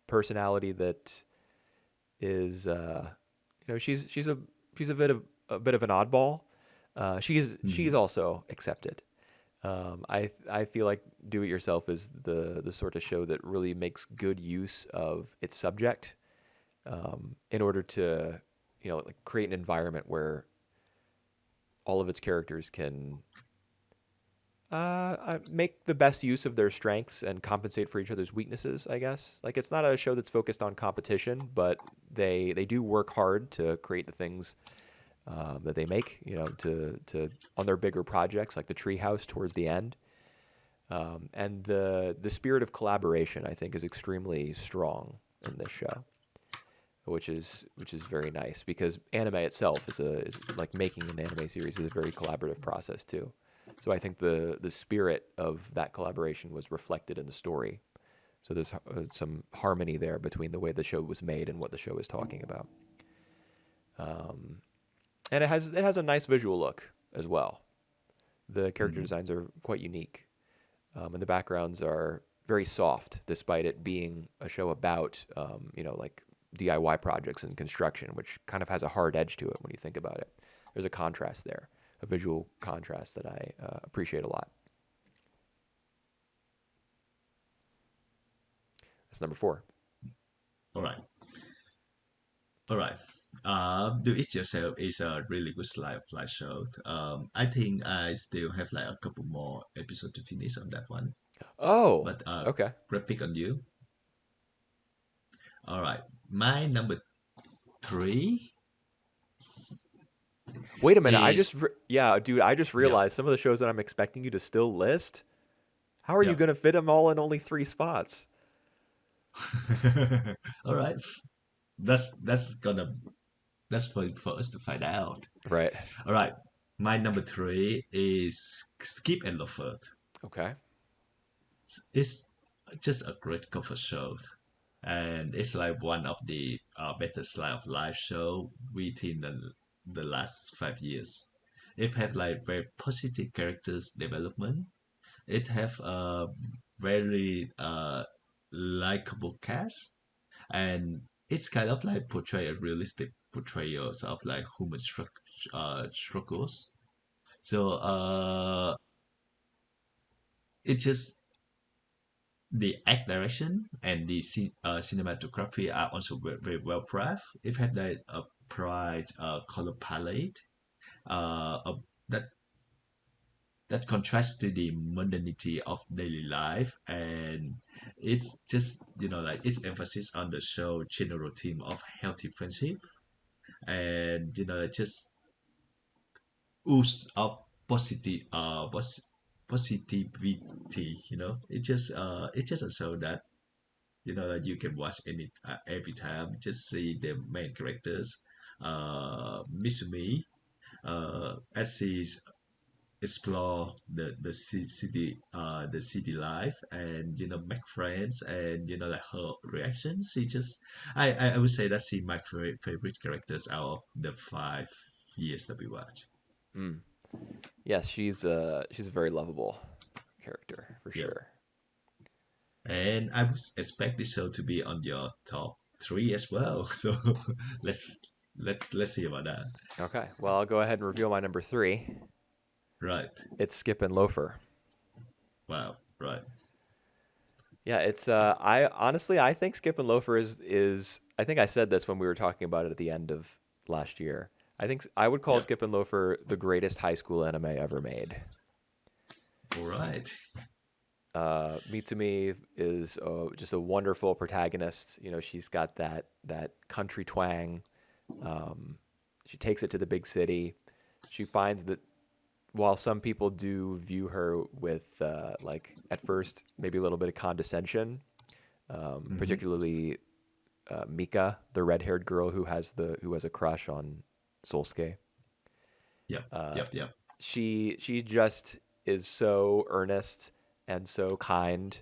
personality that is, she's a bit of an oddball. She's Hmm. also accepted. I feel like Do It Yourself is the sort of show that really makes good use of its subject in order to like create an environment where all of its characters can make the best use of their strengths and compensate for each other's weaknesses, I guess. Like, it's not a show that's focused on competition, but they do work hard to create the things that they make, to on their bigger projects like the treehouse towards the end. And the spirit of collaboration, I think, is extremely strong in this show, which is very nice, because anime itself is like, making an anime series is a very collaborative process too. So I think the spirit of that collaboration was reflected in the story. So there's some harmony there between the way the show was made and what the show is talking about. Um, and it has a nice visual look as well. The character Hmm. designs are quite unique, and the backgrounds are very soft, despite it being a show about like DIY projects and construction, which kind of has a hard edge to it when you think about it. There's a contrast there, a visual contrast that I appreciate a lot. That's number 4. All right. All right. Do It Yourself is a really good live show. I think I still have like a couple more episodes to finish on that one. Oh, But okay. great pick on you. All right, my number three Wait a minute. is Yeah, dude, I just yeah. realized some of the shows that I'm expecting you to still list. How are you Yeah. going to fit them all in only 3 spots? All right, that's gonna that's for us to find out. Right. All right, my number three is Skip and Loafer. Okay. It's just a great cover show, and it's like one of the better slide of live show within the last 5 years. It have like very positive characters development. It have a very likable cast, and it's kind of like portray a realistic portrayals of like human struggles. So it just the act direction and the cinematography are also very well crafted. It had like a bright color palette that contrasts to the mundanity of daily life, and it's just like its emphasis on the show general theme of healthy friendship, and just ooze of positive positivity. It just a show that that you can watch every time. Just see the main characters, Misumi, as she's explore the city life, and make friends, and like her reactions. She just I would say that's my favorite characters out of the 5 years that we watch. Mm. Yes, she's a very lovable character for Yep. sure. And I would expect this show to be on your top three as well. So let's see about that. Okay. Well, I'll go ahead and reveal my number 3. Right. It's Skip and Loafer. Wow. Right. Yeah, it's I honestly I think Skip and Loafer is I think I said this when we were talking about it at the end of last year. I think I would call Yep. Skip and Loafer the greatest high school anime ever made. All right. Mitsumi is just a wonderful protagonist. You know, she's got that country twang. Um, she takes it to the big city. She finds that while some people do view her with like at first maybe a little bit of condescension, Mm-hmm. particularly Mika, the red-haired girl who has a crush on Solsuke. Yep. Uh, Yep. Yep. she just is so earnest and so kind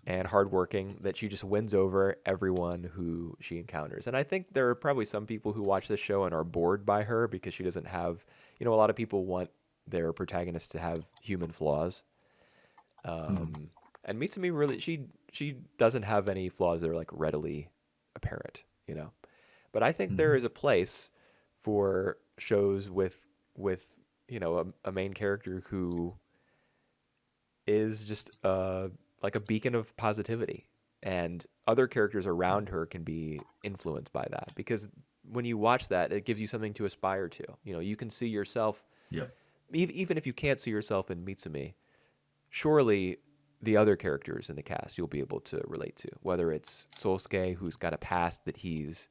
and hardworking that she just wins over everyone who she encounters. And I think there are probably some people who watch this show and are bored by her because she doesn't have, a lot of people want their protagonists to have human flaws. Mm. And Mitsumi really, she doesn't have any flaws that are like readily apparent. But I think there Mm-hmm. is a place for shows with a main character who is just like a beacon of positivity, and other characters around her can be influenced by that because when you watch that, it gives you something to aspire to. You can see yourself, Yep. even if you can't see yourself in Mitsumi. Surely the other characters in the cast you'll be able to relate to, whether it's Solsuke, who's got a past that he's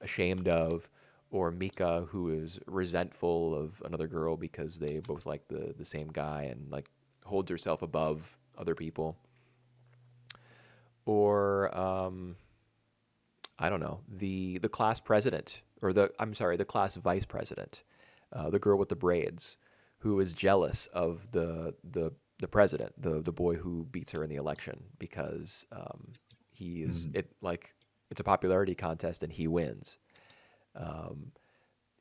ashamed of, or Mika, who is resentful of another girl because they both like the same guy and like holds herself above other people, or I don't know, the class president, or the class vice president, the girl with the braids, who is jealous of the president, the boy who beats her in the election because he is Mm-hmm. it like it's a popularity contest and he wins.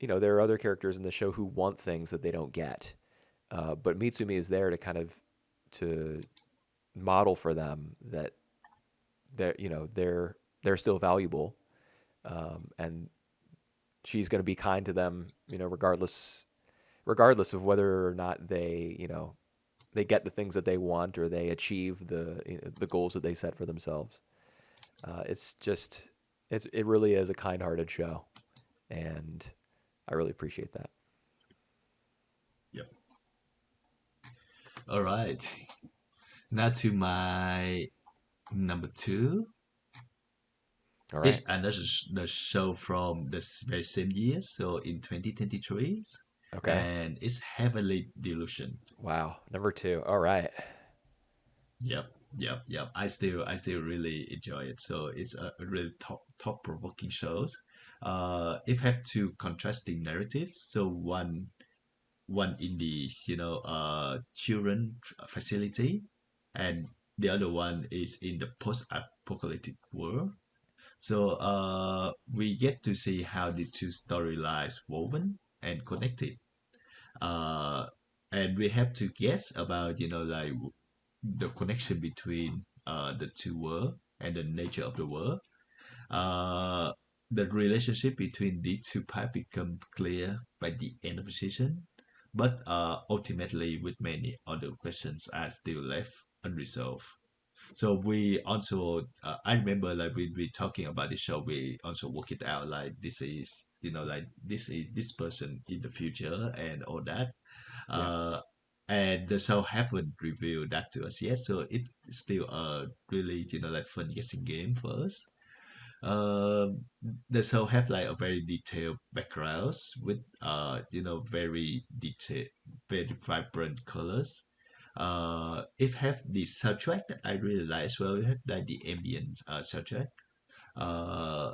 There are other characters in the show who want things that they don't get, but Mitsumi is there to kind of to model for them that they're still valuable, and she's going to be kind to them, regardless of whether or not they get the things that they want or they achieve the goals that they set for themselves. It's just it really is a kind-hearted show, and I really appreciate that. Yep. All right. Now to my number two. All right. It's another the show from the very same year, so in 2023, Okay. and it's heavily delusion. Wow. Number two. All right. Yep, yep. I still really enjoy it. So it's a really top provoking shows. It have two contrasting narratives. So one in the children facility, and the other one is in the post-apocalyptic world. So we get to see how the two storylines woven and connected. Uh, and we have to guess about like the connection between the two worlds and the nature of the world. Uh, the relationship between these two parts become clear by the end of the season, but ultimately, with many other questions are still left unresolved. So we also, I remember like we talking about the show, we also work it out like this is, like this is this person in the future and all that. Yeah. Uh, and the show haven't revealed that to us yet, so it's still a really, like fun guessing game for us. Um, the show have like a very detailed backgrounds with very detailed, very vibrant colors. It have the soundtrack that I really like as well. It have like the ambient soundtrack. Uh,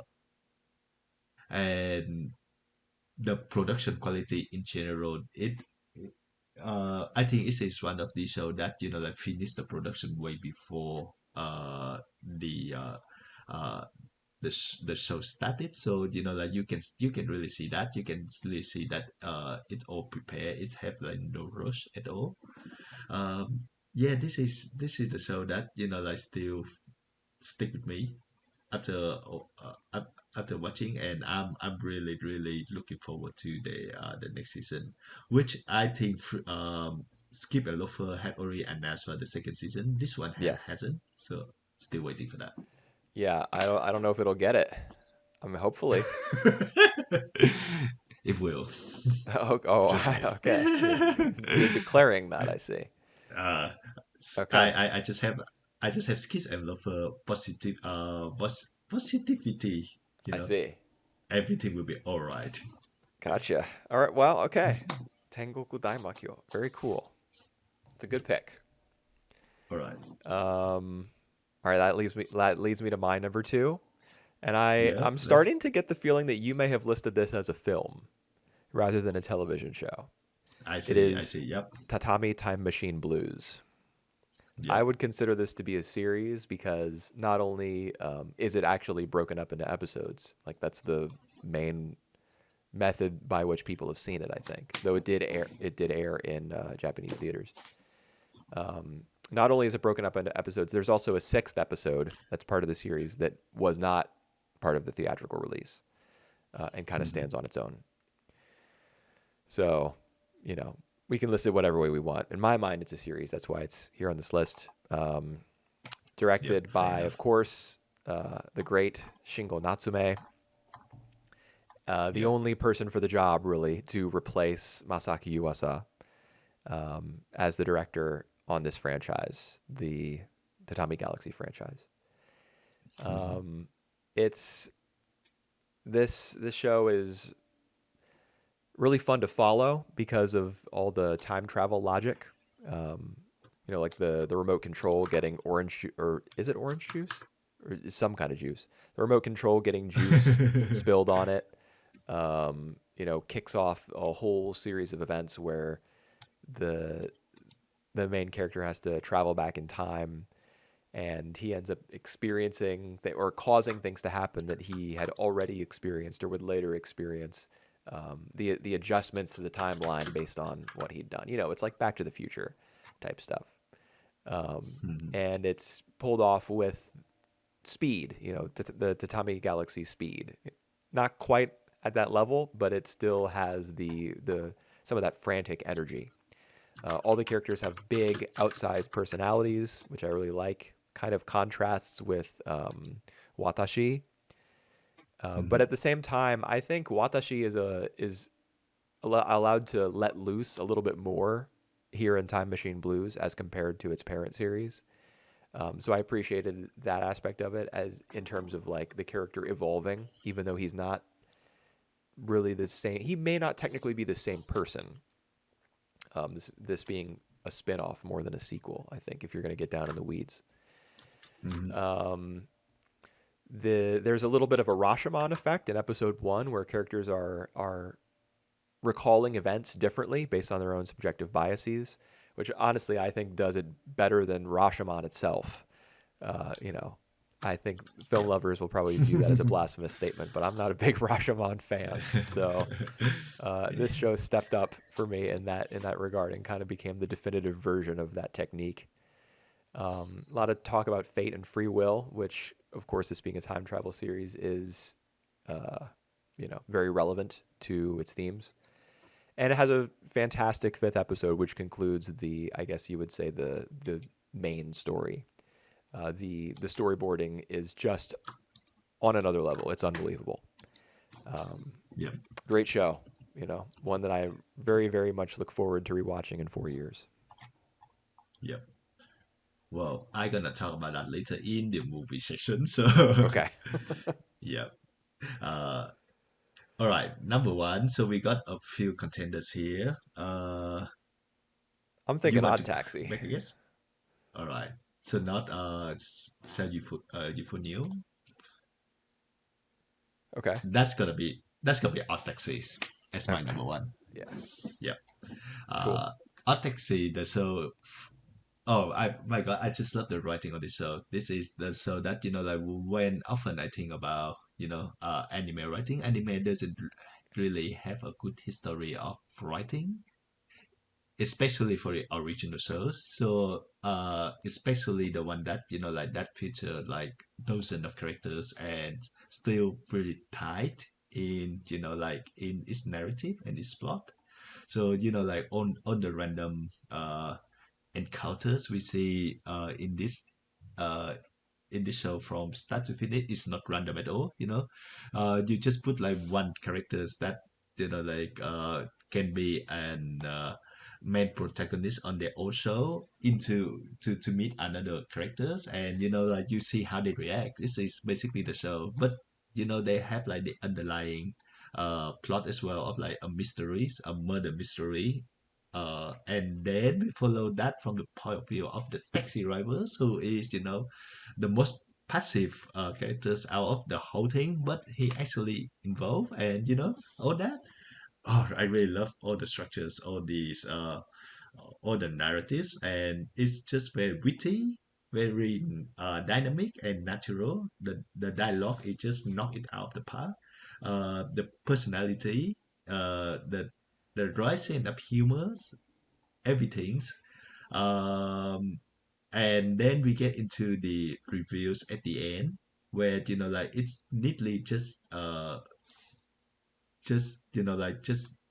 and the production quality in general, I think it is one of the show that like finish the production way before uh the show started. So like you can really see that, you can really see that it's all prepared, it have like no rush at all. Yeah, this is the show that like still stick with me after after watching, and I'm really really looking forward to the next season, which I think Skip and Loafer had already announced for the second season. This one Yes. hasn't, so still waiting for that. Yeah. I don't know if it'll get it. I mean, hopefully. It will. Oh, oh Trust me. okay. You're declaring that, I see. uh, Okay. I just have skills and love for positivity. You I know, see. everything will be all right. Gotcha. All right. Well, okay. Tengoku Daimakyou. Very cool. It's a good Yep. pick. All right. All right, that leads me to my number two. And Yeah. I'm Let's. starting to get the feeling that you may have listed this as a film rather than a television show. I It see. I is see. Yep. Tatami Time Machine Blues. I Yep. would consider this to be a series because not only is it actually broken up into episodes, like that's the main method by which people have seen it, I think. Though it did air in Japanese theaters. Not only is it broken up into episodes, there's also a sixth episode that's part of the series that was not part of the theatrical release and kind of Mhm. stands on its own. So, you know, we can list it whatever way we want. In my mind, it's a series. That's why it's here on this list. Yep. Directed Fair by, of enough. course, the great Shingo Natsume, the Yep. only person for the job, really, to replace Masaki Yuasa as the director on this franchise, the Tatami Galaxy franchise. Mhm. It's this show is really fun to follow because of all the time travel logic. Um, like the remote control getting orange or is it orange juice or is some kind of juice? The remote control getting juice spilled on it. Kicks off a whole series of events where the the main character has to travel back in time and he ends up experiencing or causing things to happen that he had already experienced or would later experience. The adjustments to the timeline based on what he'd done. It's like Back to the Future type stuff, Mhm. and it's pulled off with speed. The Tatami Galaxy speed, not quite at that level, but it still has the some of that frantic energy. All the characters have big, outsized personalities, which I really like. Kind of contrasts with Watashi, But Mhm. at the same time, I think Watashi is allowed to let loose a little bit more here in Time Machine Blues as compared to its parent series. So I appreciated that aspect of it as in terms of like the character evolving, even though he's not really the same. He may not technically be the same person. This being a spin-off more than a sequel, I think, if you're going to get down in the weeds. Mhm. Um, there's a little bit of a Rashomon effect in episode one, where characters are recalling events differently based on their own subjective biases, which honestly I think does it better than Rashomon itself. You know, I think film Yep. lovers will probably view that as a blasphemous statement, but I'm not a big Rashomon fan. So this Yeah. show stepped up for me in that regard and kind of became the definitive version of that technique. A lot of talk about fate and free will, which, of course, this being a time travel series, is uh, very relevant to its themes. And it has a fantastic fifth episode, which concludes the, I guess you would say, the main story. The storyboarding is just on another level. It's unbelievable. Um, Yep. Great show. One that I very, very much look forward to rewatching in 4 years. Yep. Well, I'm gonna talk about that later in the movie section. So, Okay. yep. Uh, all right. Number one. So we got a few contenders here. I'm You thinking want Odd to Taxi. make a guess? All right. So not Sell Euphonium. Okay. That's gonna be Odd Taxis as my Okay. number one. Yeah. Yep. Cool. Odd Taxi. The show. Oh, my God! I just love the writing of the show. This is the show that like when often I think about anime writing. Anime doesn't really have a good history of writing, especially for the original shows. So especially the one that like that feature like dozens of characters and still really tight in like in its narrative and its plot. So like on the random encounters we see uh in this show from start to finish is not random at all. You just put like one characters that like can be an main protagonist on their own show into to meet another characters, and like you see how they react. This is basically the show, but they have like the underlying plot as well of like a mysteries, a murder mystery, and then we follow that from the point of view of the taxi drivers, who is the most passive characters out of the whole thing, but he actually involved, and all that. Oh, I really love all the structures, all the narratives, and it's just very witty, very dynamic and natural. The dialogue it just knock it out of the park. The personality, the rising of humors, everything's. Um, and then we get into the reviews at the end, where like it's neatly just like just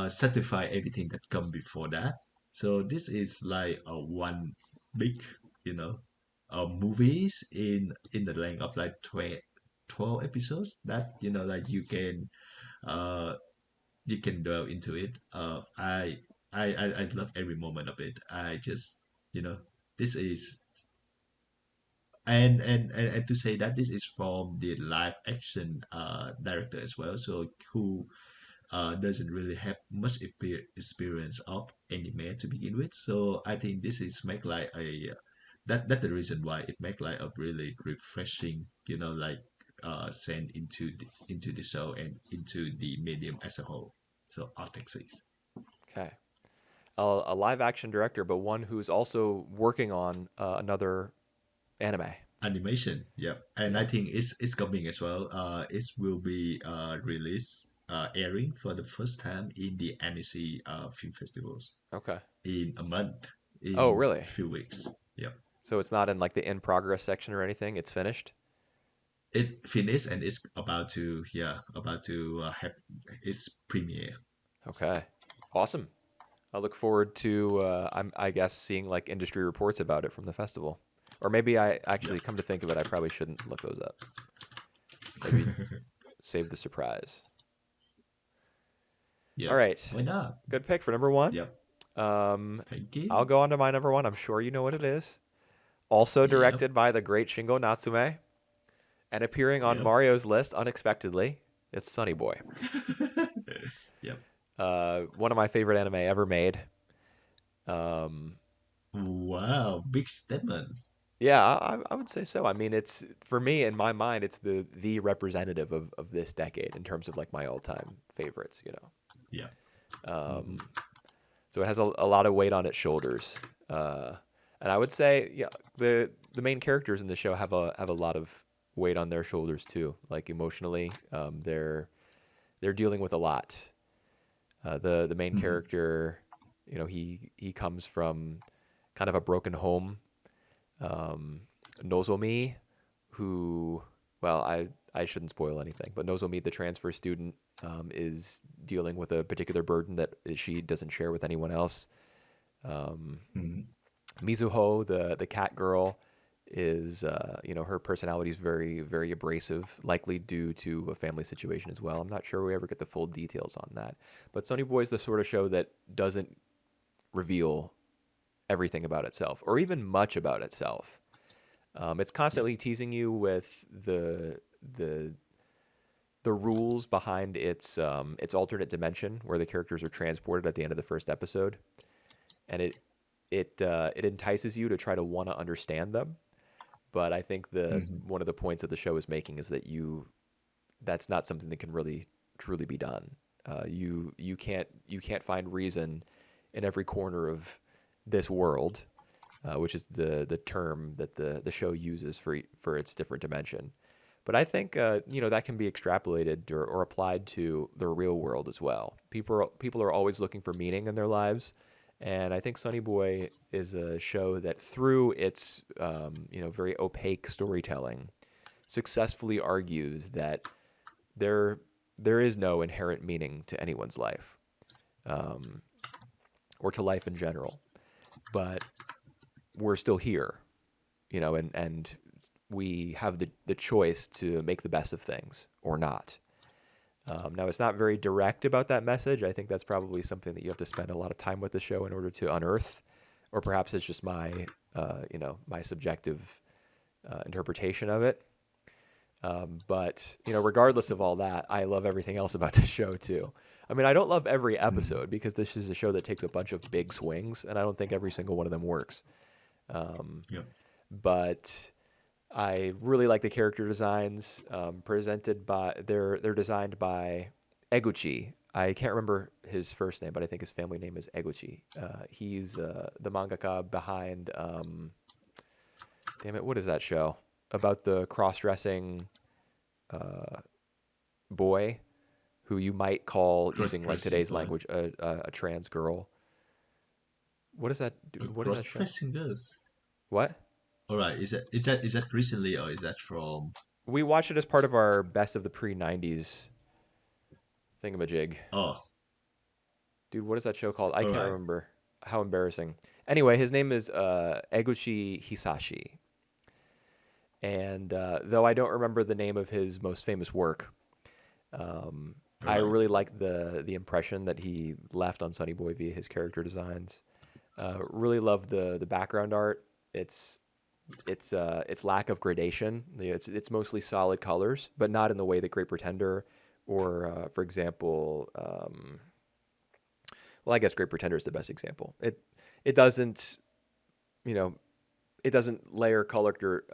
certify everything that come before that. So this is like a one big you know movies in the length of like 12 episodes that like uh you can dwell into it. I love every moment of it. I just you know this is and to say that this is from the live action director as well, so who doesn't really have much experience of anime to begin with. So I think this is make like a that the reason why it make like a really refreshing like send into the show and into the medium as a whole. So Artaxis Okay. A live action director, but one who's also working on another anime. animation, yeah, and I Yeah. think it's coming as well. It will be released airing for the first time in the Annecy film festivals Okay. in a month, Oh, in really? few weeks. Yep. So it's not in like the in progress section or anything. It's finished. It's finished and it's about to have its premiere. Okay. Awesome. I look forward to I guess seeing like industry reports about it from the festival. Or maybe I Yep. actually come to think of it, I probably shouldn't look those up. Maybe save the surprise. All Yep. right, Why not? good pick for number one. Yep. Um, Thank I'll you. go on to my number one. I'm sure you know what it is. Also Yep. directed by the great Shingo Natsume and appearing on Yep. Mario's list unexpectedly. It's Sonny Boy. Yep. One of my favorite anime ever made. Um, Wow. Big statement. yeah, I would say so. I mean, it's for me in my mind, it's the representative of this decade in terms of like my all time favorites. Yeah. Hmm. Um, so it has a lot of weight on its shoulders. Uh, and I would say, yeah, the main characters in the show have a lot of weight on their shoulders too. Like emotionally, they're dealing with a lot. The main Hmm. character, he comes from kind of a broken home. Um, Nozomi, who, well, I shouldn't spoil anything, but Nozomi, the transfer student, is dealing with a particular burden that she doesn't share with anyone else. Um, Hmm. Mizuho, the cat girl, is her personality is very very abrasive, likely due to a family situation as well. I'm not sure we ever get the full details on that, but Sonny Boy is the sort of show that doesn't reveal everything about itself or even much about itself. It's Yep. constantly teasing you with the the rules behind its alternate dimension where the characters are transported at the end of the first episode, and it entices you to try to want to understand them. But I think the Hmm. one of the points that the show is making is that that's not something that can really truly be done. You can't find reason in every corner of this world, which is the term that the show uses for its different dimension. But I think that can be extrapolated or applied to the real world as well. People are always looking for meaning in their lives, and I think Sonny Boy is a show that through its very opaque storytelling successfully argues that there there is no inherent meaning to anyone's life, um, or to life in general. But we're still here, and we have the choice to make the best of things or not. Now, it's not very direct about that message. I think that's probably something that you have to spend a lot of time with the show in order to unearth, or perhaps it's just my subjective interpretation of it. But regardless of all that, I love everything else about the show too. I mean, I don't love every Hmm. episode because this is a show that takes a bunch of big swings, and I don't think every single one of them works. Um, Yep. but I really like the character designs presented by they're designed by Eguchi. I can't remember his first name, but I think his family name is Eguchi. He's the mangaka behind damn it, what is that show about the cross-dressing uh, boy who you might call, using like Cross-dressing today's boy. language, a trans girl. What is that? A What is that show? cross-dressing girls. What? All right. Is that recently or is that from? We watched it as part of our best of the pre-90s thingamajig. Oh. Dude, what is that show called? I All can't right. remember. How embarrassing. Anyway, his name is Eguchi Hisashi. And though I don't remember the name of his most famous work, um, All I right. really like the impression that he left on Sonny Boy via his character designs. Really love the background art. Its lack of gradation. It's mostly solid colors, but not in the way that Great Pretender or, for example, well, I guess Great Pretender is the best example. It doesn't you know it doesn't layer colors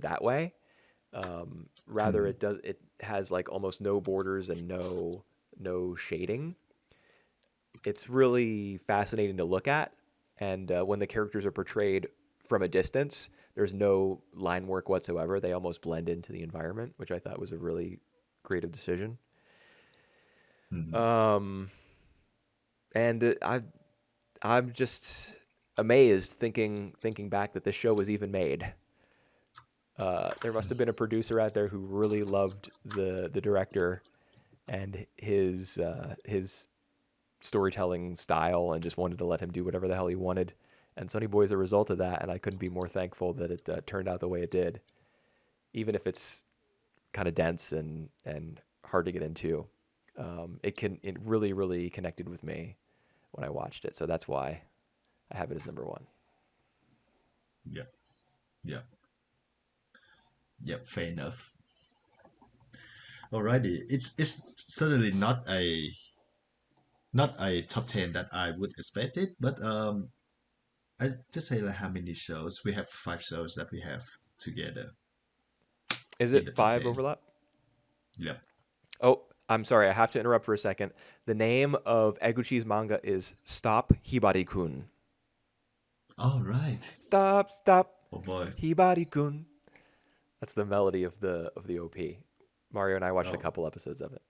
that way. Rather, Hmm. it has like almost no borders and no shading. It's really fascinating to look at, and when the characters are portrayed from a distance, there's no line work whatsoever. They almost blend into the environment, which I thought was a really creative decision. Hmm. Um, and I'm just amazed thinking back that this show was even made. There must have been a producer out there who really loved the director and his storytelling style and just wanted to let him do whatever the hell he wanted. And Sonny Boy is a result of that, and I couldn't be more thankful that it turned out the way it did, even if it's kind of dense and hard to get into. It really really connected with me when I watched it, so that's why I have it as number one. Yeah, yeah, yeah. Fair enough. Alrighty, it's certainly not a top 10 that I would expect it, but I just say like how many shows we have. 5 shows that we have together Is in it the top five 10. overlap? Yep. Oh, I'm sorry. I have to interrupt for a second. The name of Eguchi's manga is Stop Hibari-kun. All right. Stop, stop, Oh boy. Hibari-kun. That's the melody of the OP. Mario and I watched a Oh, couple episodes of it.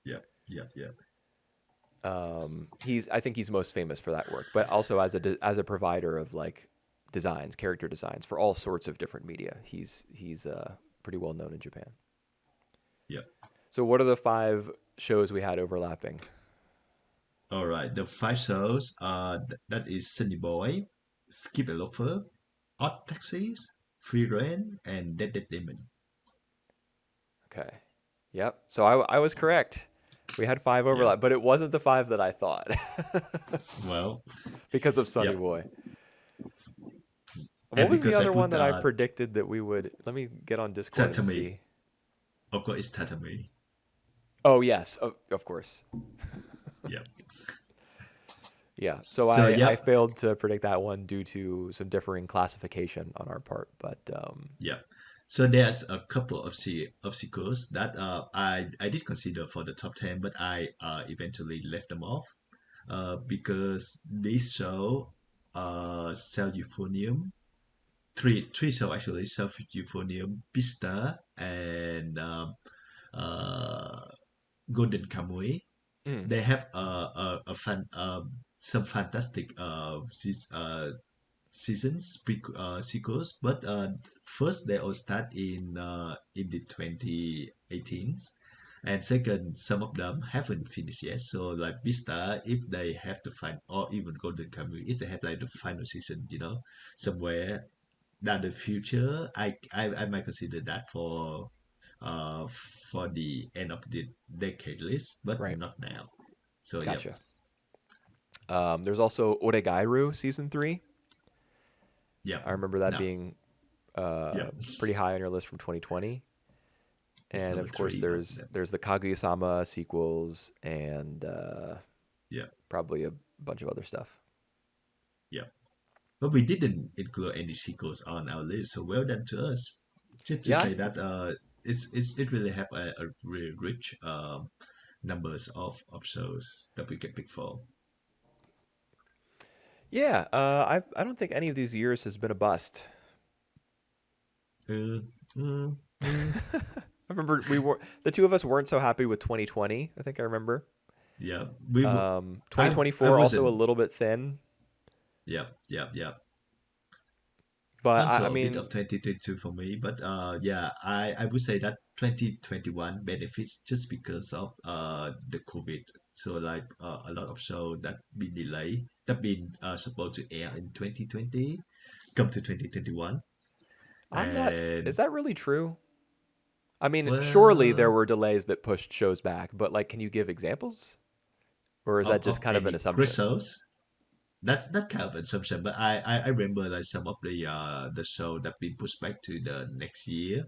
yep, yep, yep. I think he's most famous for that work, but also as a provider of like designs, character designs for all sorts of different media. He's pretty well known in Japan. Yep. So what are the five shows we had overlapping? All right. The 5 shows that is Sonny Boy, Skip a Loafer, Odd Taxis, Frieren, and Dededede. Okay. Yep. So I was correct. We had five Yep. overlap, but it wasn't the five that I thought Well, because of Sonny yep. Boy. What And was the because I other one put that I predicted that we would? Let me get on Discord and Tatami, see. of course, it's Tatami. Oh yes, of course. Yep. Yeah. So So I yep, failed to predict that one due to some differing classification on our part, but yep. So there's a couple of sequels that I did consider for the top 10, but I eventually left them off because this show sell euphonium three show actually sell euphonium Pista and uh Golden Kamuy. mm, They have a fun some fantastic seasons sequels, but first they all start in the 2018s, and second some of them haven't finished yet. So like Vista, if they have to find, or even Golden Kamuy, if they have like the final season, somewhere down the future, I might consider that for the end of the decade list, but right. not now. So yep, Gotcha. There's also Oregairu season three. yep, I remember that no, being yep. pretty high on your list from 2020. It's And number of course, three, but there's the Kaguya-sama sequels and yeah, probably a bunch of other stuff. yeah. But we didn't include any sequels on our list, so well done to us. Just to Yeah, say that it really have a really rich numbers of shows that we can pick for. yeah. I don't think any of these years has been a bust. Uh, mm, mm, I remember the two of us weren't so happy with 2020. I think I remember. yeah, we were. I 2024 also a wasn't. little bit thin, Yeah, yeah, yeah. but I Also a bit mean, of 2022 for me, but yeah, I would say that 2021 benefits just because of the COVID. So like a lot of shows that been delayed, that been supposed to air in 2020, come to 2021, I'm not. and Is that really true? I mean, surely there well, were delays that pushed shows back, but like, can you give examples, or is that just of kind of an any assumption? results. That's that kind of assumption, but I remember like some of the show that been pushed back to the next year.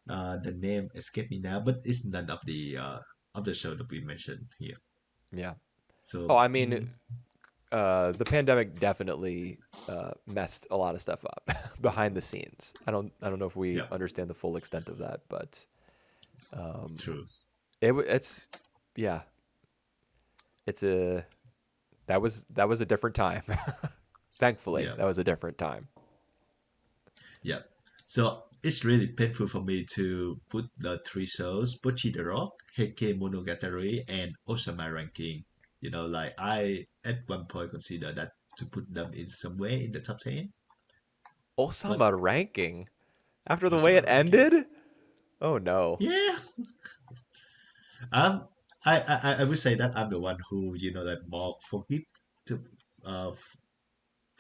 The name escaped me now, but it's none of the show that we mentioned here. Yeah. Oh, So I mean, the pandemic definitely messed a lot of stuff up behind the scenes. I don't know if we yeah, understand the full extent of that, but um, true. it's yeah, it's a that was a different time. Thankfully, Yeah, that was a different time. yeah. So it's really painful for me to put the 3 shows, Pochi the Rock, Heike Monogatari, and Osama ranking. Like I at one point consider that to put them in somewhere in the top 10, but Osama ranking after the way Osama it ranking. ended. Oh no. Yeah, um, I would say that I'm the one who like more forgive to uh f-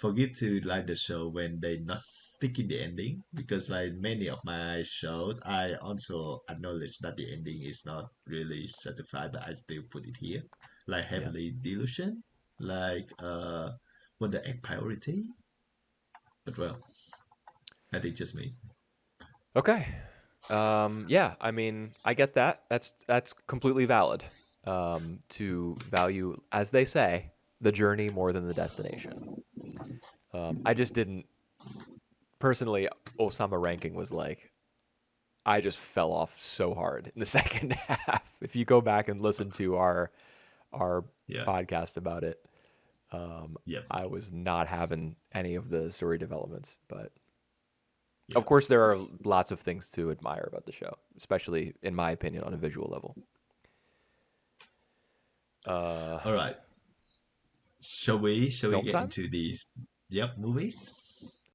forget to like the show when they not stick in the ending, because like many of my shows I also acknowledge that the ending is not really certified, but I still put it here, like Yeah. Heavenly Delusion, like Wonder Egg Priority. But well, I think just me. Okay. Yeah, I mean, I get that. That's completely valid. To value, as they say, the journey more than the destination. I just didn't personally. Osama ranking was like I just fell off so hard in the second half. If you go back and listen to our Yeah. podcast about it, Yep. I was not having any of the story developments. But of Yep. course, there are lots of things to admire about the show, especially in my opinion on a visual level. Uh, All right. Shall we Film get time? into these? Yep, movies.